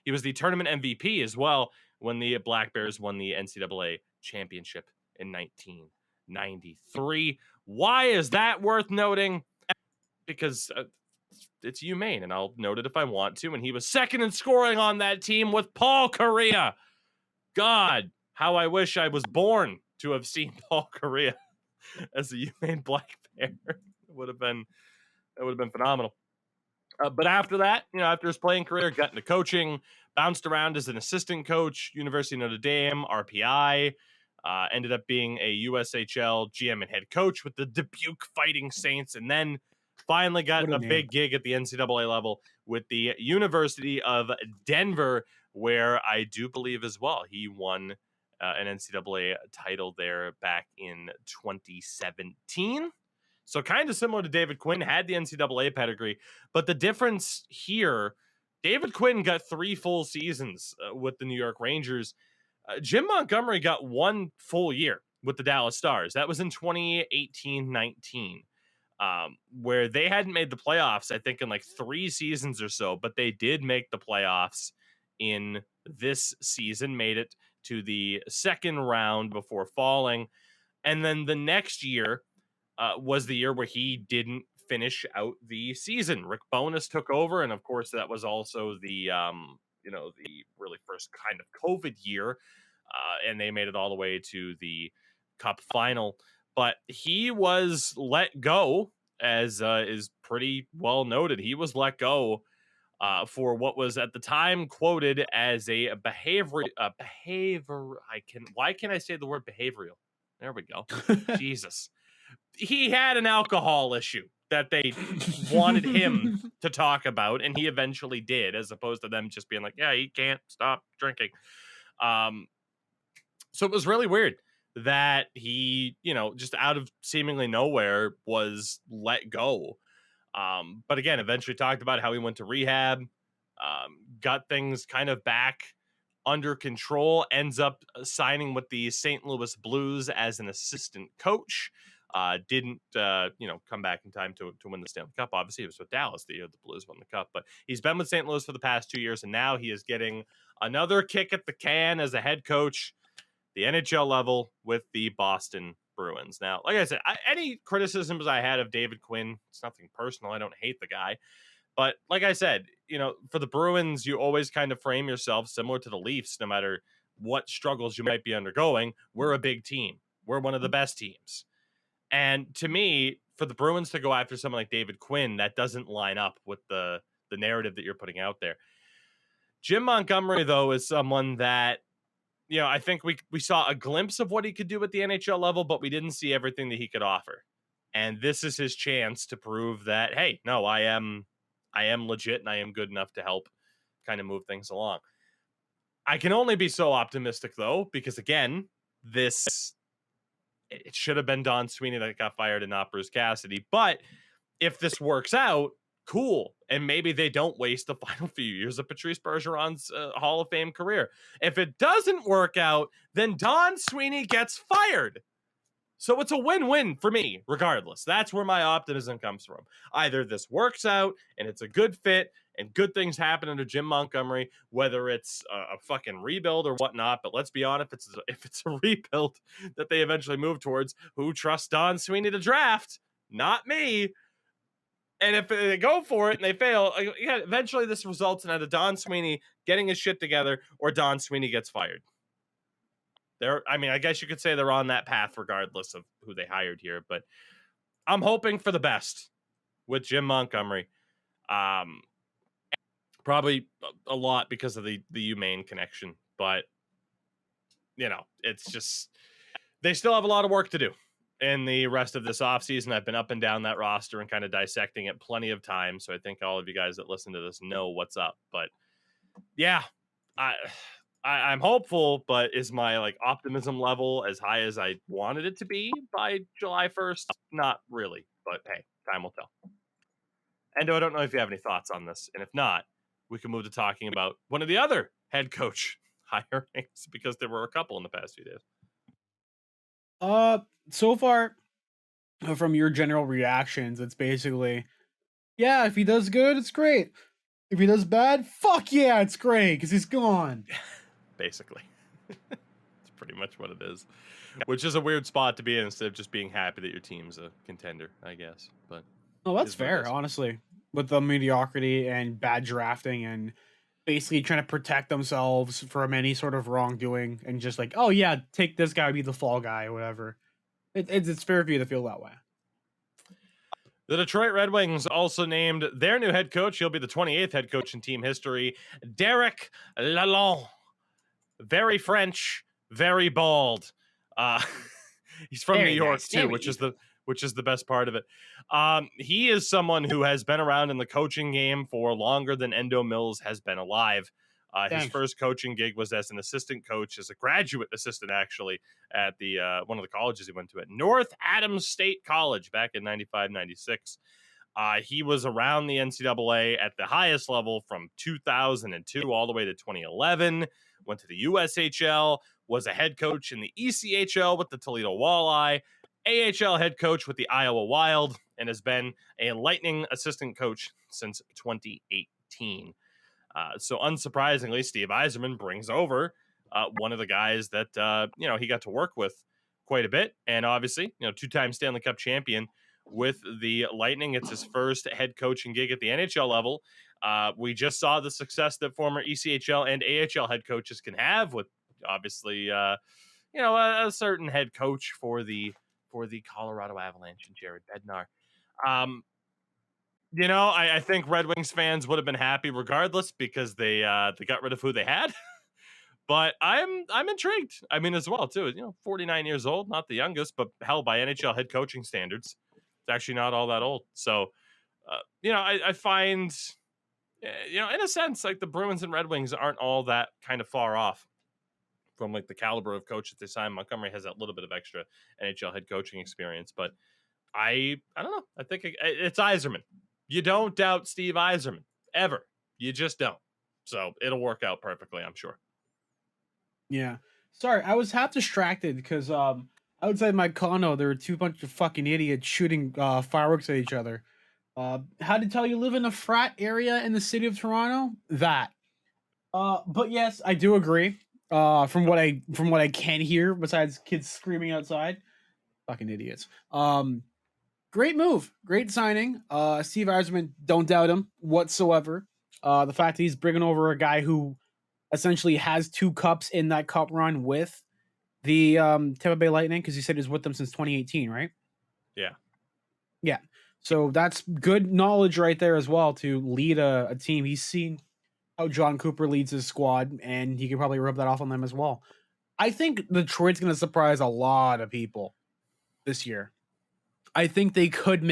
he was the tournament MVP as well when the Black Bears won the NCAA championship in 1993. Why is that worth noting? Because it's UMaine, and I'll note it if I want to. And he was second in scoring on that team with Paul Kariya. God, how I wish I was born to have seen Paul Kariya as a UMaine Black Bear. It would have been phenomenal. But after that, after his playing career, got into coaching, bounced around as an assistant coach, University of Notre Dame, RPI. Ended up being a USHL GM and head coach with the Dubuque Fighting Saints, and then finally got a big gig at the NCAA level with the University of Denver, where I do believe as well he won an NCAA title there back in 2017. So kind of similar to David Quinn, had the NCAA pedigree, but the difference here, David Quinn got 3 full seasons with the New York Rangers. Jim Montgomery got 1 full year with the Dallas Stars. That was in 2018-19, where they hadn't made the playoffs, I think, in like 3 seasons or so, but they did make the playoffs in this season, made it to the second round before falling. And then the next year was the year where he didn't finish out the season. Rick Bowness took over, and of course that was also the the really first kind of COVID year, and they made it all the way to the Cup final. But he was let go, as is pretty well noted. He was let go for what was at the time quoted as a behavior. Why can't I say the word behavioral? There we go. Jesus. He had an alcohol issue that they wanted him to talk about, and he eventually did, as opposed to them just being like, yeah, he can't stop drinking. So it was really weird that he, just out of seemingly nowhere was let go. But again, eventually talked about how he went to rehab, got things kind of back under control, ends up signing with the St. Louis Blues as an assistant coach. Didn't come back in time to win the Stanley Cup. Obviously, it was with Dallas the year the Blues won the Cup, but he's been with St. Louis for the past 2 years, and now he is getting another kick at the can as a head coach, the NHL level, with the Boston Bruins. Now, like I said, any criticisms I had of David Quinn, it's nothing personal. I don't hate the guy. But like I said, for the Bruins, you always kind of frame yourself similar to the Leafs, no matter what struggles you might be undergoing. We're a big team. We're one of the best teams. And to me, for the Bruins to go after someone like David Quinn, that doesn't line up with the narrative that you're putting out there. Jim Montgomery, though, is someone that, I think we saw a glimpse of what he could do at the NHL level, but we didn't see everything that he could offer. And this is his chance to prove that, hey, no, I am legit and I am good enough to help kind of move things along. I can only be so optimistic though, because again, it should have been Don Sweeney that got fired and not Bruce Cassidy. But if this works out, cool. And maybe they don't waste the final few years of Patrice Bergeron's Hall of Fame career. If it doesn't work out, then Don Sweeney gets fired. So it's a win-win for me, regardless. That's where my optimism comes from. Either this works out and it's a good fit and good things happen under Jim Montgomery, whether it's a fucking rebuild or whatnot. But let's be honest, if it's a rebuild that they eventually move towards, who trusts Don Sweeney to draft? Not me. And if they go for it and they fail, eventually this results in either Don Sweeney getting his shit together or Don Sweeney gets fired. I guess you could say they're on that path regardless of who they hired here, but I'm hoping for the best with Jim Montgomery. Probably a lot because of the UMaine connection, but it's just, they still have a lot of work to do in the rest of this offseason. I've been up and down that roster and kind of dissecting it plenty of times. So I think all of you guys that listen to this know what's up, but yeah, I'm hopeful, but is my optimism level as high as I wanted it to be by July 1st? Not really, but hey, time will tell. Endo, I don't know if you have any thoughts on this, and if not, we can move to talking about one of the other head coach hirings, because there were a couple in the past few days. So far, from your general reactions, it's basically, yeah, if he does good, it's great. If he does bad, fuck yeah, it's great, because he's gone. Basically. It's pretty much what it is. Which is a weird spot to be in, instead of just being happy that your team's a contender, I guess. But no, that's fair, honestly. With the mediocrity and bad drafting and basically trying to protect themselves from any sort of wrongdoing and just oh yeah, take this guy, be the fall guy or whatever. It's fair for you to feel that way. The Detroit Red Wings also named their new head coach. He'll be the 28th head coach in team history, Derek Lalonde. Very French, very bald. He's from New York too, which is the best part of it. He is someone who has been around in the coaching game for longer than Endo Mills has been alive. His first coaching gig was as an assistant coach, as a graduate assistant, actually, at the one of the colleges he went to at North Adams State College back in 95-96. He was around the NCAA at the highest level from 2002 all the way to 2011, went to the USHL, was a head coach in the ECHL with the Toledo Walleye, AHL head coach with the Iowa Wild, and has been a Lightning assistant coach since 2018. So unsurprisingly, Steve Yzerman brings over one of the guys that, he got to work with quite a bit. And obviously, two-time Stanley Cup champion with the Lightning. It's his first head coaching gig at the NHL level. We just saw the success that former ECHL and AHL head coaches can have with, obviously, a certain head coach for the Colorado Avalanche and Jared Bednar. I think Red Wings fans would have been happy regardless, because they got rid of who they had. But I'm intrigued. I mean, as well too. 49 years old, not the youngest, but hell, by NHL head coaching standards, it's actually not all that old. So, I find, in a sense, the Bruins and Red Wings aren't all that kind of far off from the caliber of coach that they signed. Montgomery has that little bit of extra NHL head coaching experience, but I don't know. I think it's Yzerman. You don't doubt Steve Yzerman ever. You just don't. So it'll work out perfectly, I'm sure. Yeah. Sorry, I was half distracted because outside my condo there were two bunch of fucking idiots shooting fireworks at each other. How to tell you live in a frat area in the city of Toronto? That. But yes, I do agree. From what I can hear, besides kids screaming outside, fucking idiots. Great move, great signing. Steve Yzerman, don't doubt him whatsoever. The fact that he's bringing over a guy who essentially has 2 cups in that cup run with the Tampa Bay Lightning, because he said he was with them since 2018, right? Yeah. So that's good knowledge right there as well to lead a team. He's seen how John Cooper leads his squad, and he can probably rub that off on them as well. I think Detroit's going to surprise a lot of people this year. I think they could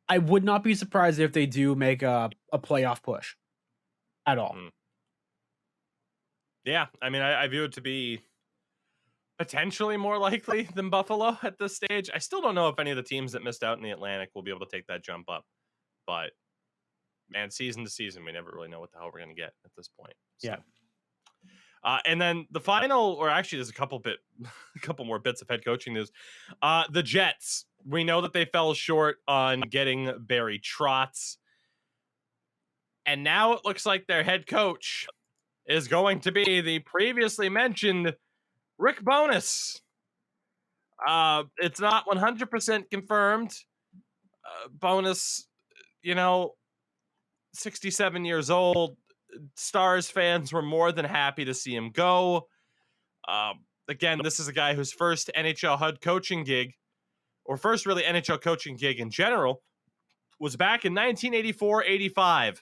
I would not be surprised if they do make a playoff push. at all. Yeah, I mean, I view it to be potentially more likely than Buffalo at this stage. I still don't know if any of the teams that missed out in the Atlantic will be able to take that jump up. But, man, season to season, we never really know what the hell we're going to get at this point. So. Yeah. And then the final, or actually there's a couple more bits of head coaching news. The Jets, we know that they fell short on getting Barry Trotz. And now it looks like their head coach is going to be the previously mentioned Rick Boeser. It's not 100% confirmed. Boeser, 67 years old. Stars fans were more than happy to see him go. Again, this is a guy whose first NHL head coaching gig, or first really NHL coaching gig in general, was back in 1984-85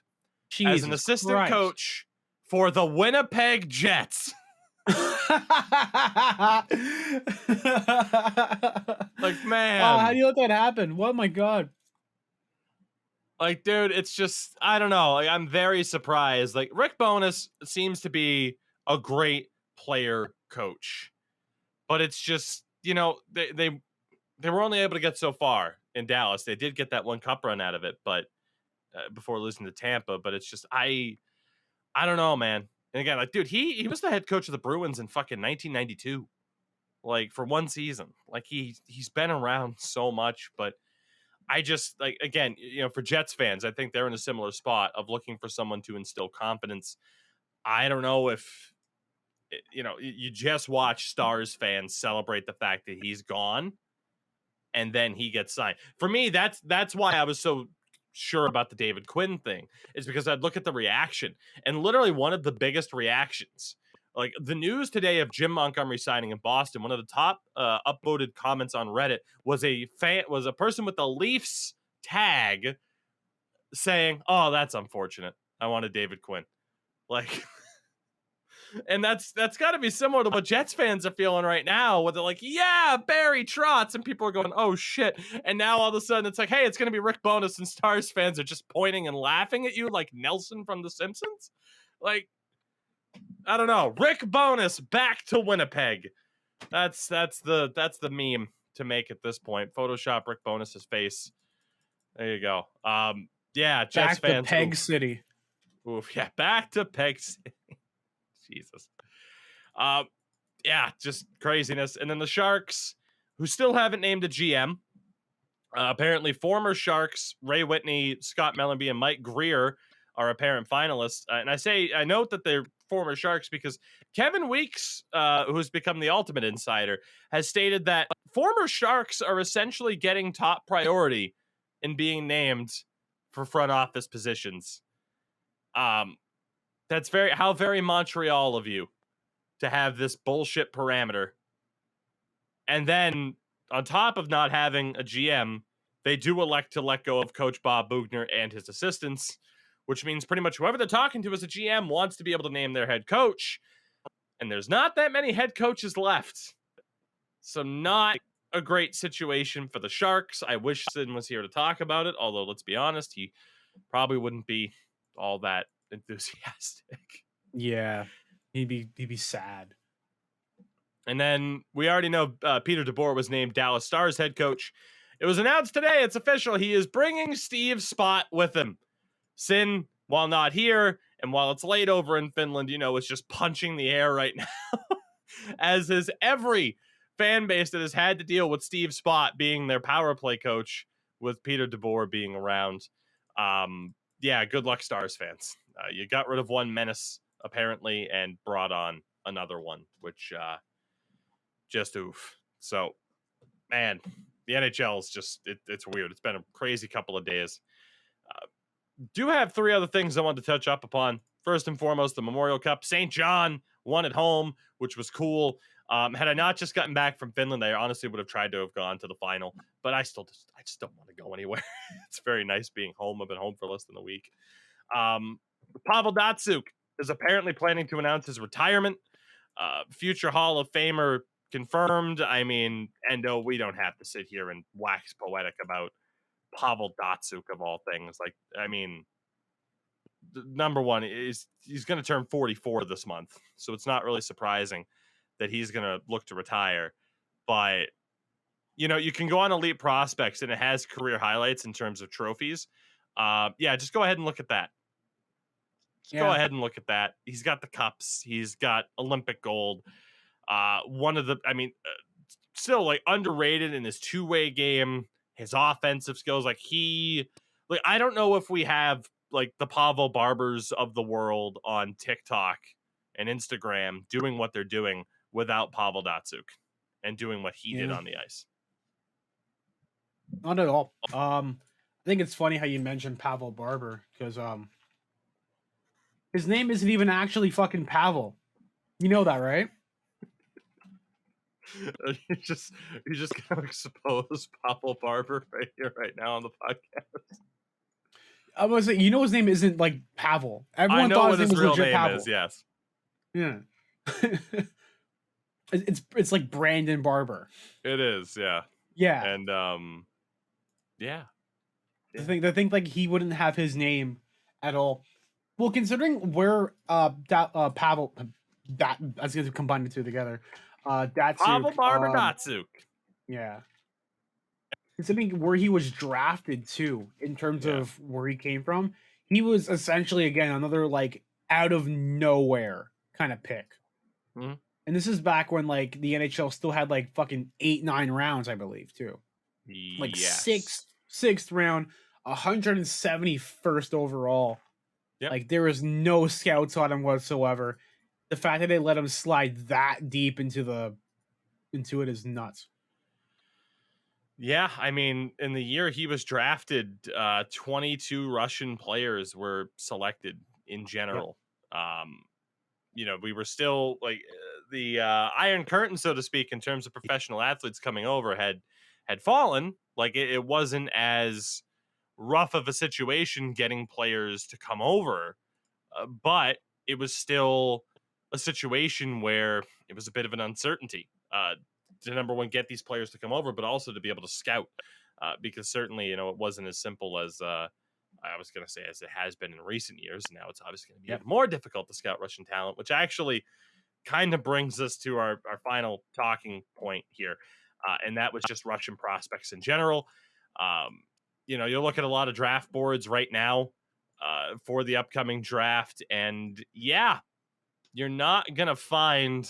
as an assistant coach for the Winnipeg Jets. Like, man. How do you let that happen? Oh, my God. Like, dude, it's just, I don't know. Like, I'm very surprised. Like, Rick Boeser seems to be a great player coach. But it's just, they were only able to get so far in Dallas. They did get that one cup run out of it, but before losing to Tampa. But it's just, I don't know, man. And again, like, dude, he was the head coach of the Bruins in fucking 1992, like, for one season. Like, he's been around so much, but I just, like, again, for Jets fans, I think they're in a similar spot of looking for someone to instill confidence. I don't know if, you just watch Stars fans celebrate the fact that he's gone and then he gets signed. For me, that's why I was so sure about the David Quinn thing, is because I'd look at the reaction, and literally one of the biggest reactions, like the news today of Jim Montgomery signing in Boston, one of the top upvoted comments on Reddit was a person with the Leafs tag saying, "Oh, that's unfortunate. I wanted David Quinn." Like, and that's got to be similar to what Jets fans are feeling right now, where they're like, "Yeah, Barry Trotz," and people are going, "Oh shit!" And now all of a sudden it's like, "Hey, it's going to be Rick Boeser," and Stars fans are just pointing and laughing at you like Nelson from The Simpsons. Like, I don't know. Rick Boeser back to Winnipeg. That's the meme to make at this point. Photoshop Rick Boeser's face. There you go. Yeah, Jets back fans. To Peg City. Oof, yeah, back to Peg City. Jesus. Yeah, just craziness. And then the Sharks, who still haven't named a GM. Apparently, former Sharks Ray Whitney, Scott Mellanby, and Mike Greer are apparent finalists. And I note that they're former Sharks because Kevin Weeks, who's become the ultimate insider, has stated that former Sharks are essentially getting top priority in being named for front office positions. That's very Montreal of you to have this bullshit parameter. And then on top of not having a GM, they do elect to let go of Coach Bob Boughner and his assistants, which means pretty much whoever they're talking to as a GM wants to be able to name their head coach. And there's not that many head coaches left. So not a great situation for the Sharks. I wish Sid was here to talk about it, although let's be honest, he probably wouldn't be all that enthusiastic. Yeah, he'd be sad. And then we already know Peter DeBoer was named Dallas Stars head coach. It was announced today, it's official, he is bringing Steve's spot with him. Sin, while not here, and while it's late over in Finland, is just punching the air right now, as is every fan base that has had to deal with Steve Spott being their power play coach, with Peter DeBoer being around. Yeah, good luck, Stars fans. You got rid of one menace, apparently, and brought on another one, which just oof. So, man, the NHL is just, it's weird. It's been a crazy couple of days. Do have three other things I wanted to touch up upon. First and foremost, the Memorial Cup. St. John won at home, which was cool. Had I not just gotten back from Finland, I honestly would have tried to have gone to the final, but I just don't want to go anywhere. It's very nice being home. I've been home for less than a week. Pavel Datsyuk is apparently planning to announce his retirement. Future Hall of Famer confirmed. I mean, Endo, we don't have to sit here and wax poetic about Pavel Datsyuk of all things. Like, I mean, number one is he's going to turn 44 this month, so it's not really surprising that he's going to look to retire. But you can go on Elite Prospects and it has career highlights in terms of trophies. Just go ahead and look at that. Go ahead and look at that. He's got the cups. He's got Olympic gold. Still like underrated in his two-way game, his offensive skills. I don't know if we have like the Pavel Barbers of the world on TikTok and Instagram doing what they're doing without Pavel Datsyuk and doing what he did on the ice. Not at all. I think it's funny how you mentioned Pavel Barber because his name isn't even actually fucking Pavel. You know that, right? You just kind of expose Pavel Barber right here, right now on the podcast. I was like, his name isn't like Pavel. Everyone thought his name was legit Pavel. Yes. Yeah. It's like Brandon Barber. It is, yeah. Yeah. And yeah. I think like he wouldn't have his name at all. Well, considering where Pavel that I was going to combine the two together. Datsyuk, Pavel Barber Datsyuk. Yeah. Considering where he was drafted too, in terms of where he came from, he was essentially again another like out of nowhere kind of pick. Mm-hmm. And this is back when like the NHL still had like fucking 8-9 rounds, I believe, too. Like sixth round, 171st overall. Yep. Like there was no scouts on him whatsoever. The fact that they let him slide that deep into it is nuts. Yeah, I mean, in the year he was drafted, 22 Russian players were selected in general. Yep. We were still like the Iron Curtain, so to speak, in terms of professional athletes coming over had fallen. Like it wasn't as rough of a situation getting players to come over, but it was still a situation where it was a bit of an uncertainty to number one, get these players to come over, but also to be able to scout because certainly, it wasn't as simple as I was going to say as it has been in recent years. Now it's obviously going to be even more difficult to scout Russian talent, which actually kind of brings us to our final talking point here. And that was just Russian prospects in general. You look at a lot of draft boards right now for the upcoming draft, and you're not going to find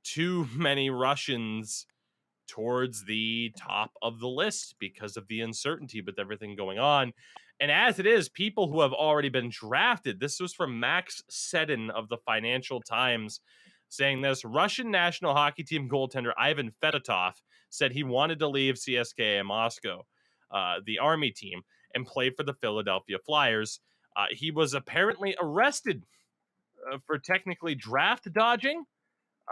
too many Russians towards the top of the list because of the uncertainty with everything going on. And as it is, people who have already been drafted, this was from Max Sedin of the Financial Times saying this: Russian national hockey team goaltender Ivan Fedotov said he wanted to leave CSKA Moscow, the Army team, and play for the Philadelphia Flyers. He was apparently arrested for technically draft dodging.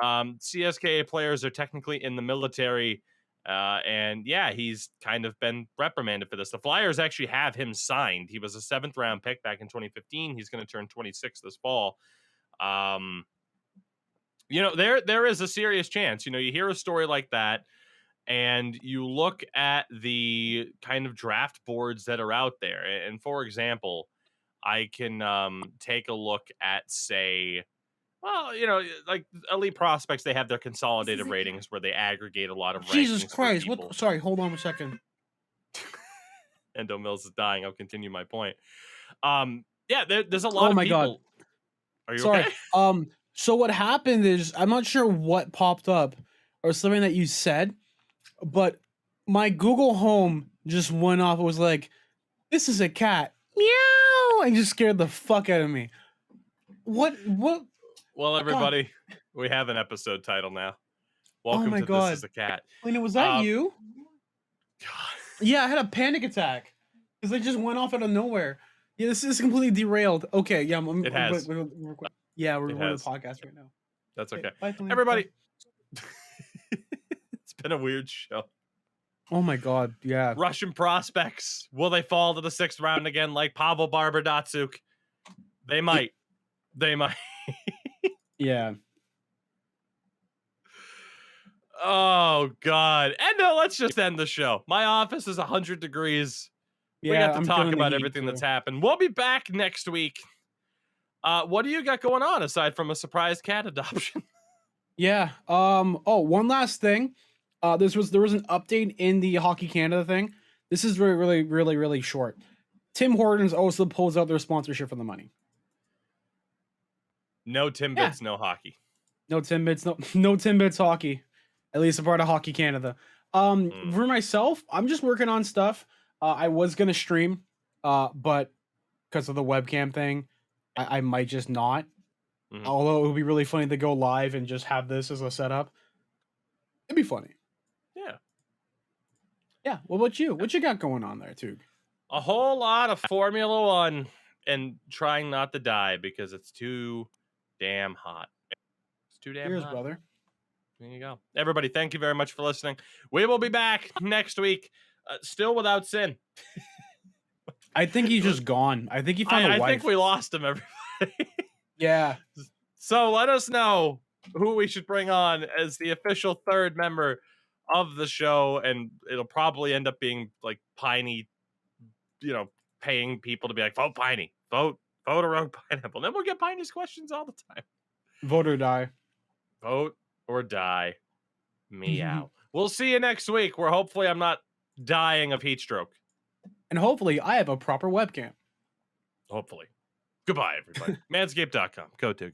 CSKA players are technically in the military, and he's kind of been reprimanded for this. The Flyers actually have him signed. He was a 7th round pick back in 2015. He's going to turn 26 this fall. There is a serious chance. You hear a story like that, and you look at the kind of draft boards that are out there. And for example, I can take a look at, say, like Elite Prospects, they have their consolidated ratings where they aggregate a lot of rankings. Jesus Christ! What? Sorry, hold on a second. Endo Mills is dying. I'll continue my point. There's a lot of people. God. Are you okay? So what happened is I'm not sure what popped up or something that you said, but my Google Home just went off. It was like, "This is a cat, meow," and just scared the fuck out of me. What? Well, everybody, we have an episode title now. Welcome to God. This is a Cat. Lena, was that you? God. Yeah, I had a panic attack because they just went off out of nowhere. Yeah, this is completely derailed. Okay, yeah, we're on the podcast right now. That's okay. Bye, everybody. It's been a weird show. Oh my God, yeah. Russian prospects. Will they fall to the 6th round again like Pavel Barber Datsyuk? They might. They might. Yeah. Oh God. And no, let's just end the show. My office is 100 degrees. We got to talk about everything that's happened. We'll be back next week What do you got going on aside from a surprise cat adoption? Yeah. Oh, one last thing. There was an update in the Hockey Canada thing. This is really short. Tim Hortons also pulls out their sponsorship for the money. No Timbits, no hockey. No Timbits, no Timbits hockey. At least a part of Hockey Canada. For myself, I'm just working on stuff. I was gonna stream, but because of the webcam thing, I might just not. Although it would be really funny to go live and just have this as a setup. It'd be funny. Yeah. Yeah. What about you? What you got going on there, too? A whole lot of Formula One and trying not to die because it's too damn hot. It's too damn Cheers, hot. brother. There you go. Everybody, thank you very much for listening. We will be back next week, still without Sin. I think he's just gone. I think he found a wife. I think we lost him, everybody. Yeah. So let us know who we should bring on as the official third member of the show, and it'll probably end up being like Piney, paying people to be like, vote Piney, vote a rogue pineapple. And then we'll get Piney's questions all the time. Vote or die. Vote or die. Meow. We'll see you next week, where hopefully I'm not dying of heat stroke. And hopefully I have a proper webcam. Hopefully. Goodbye, everybody. Manscaped.com. Go Tougie.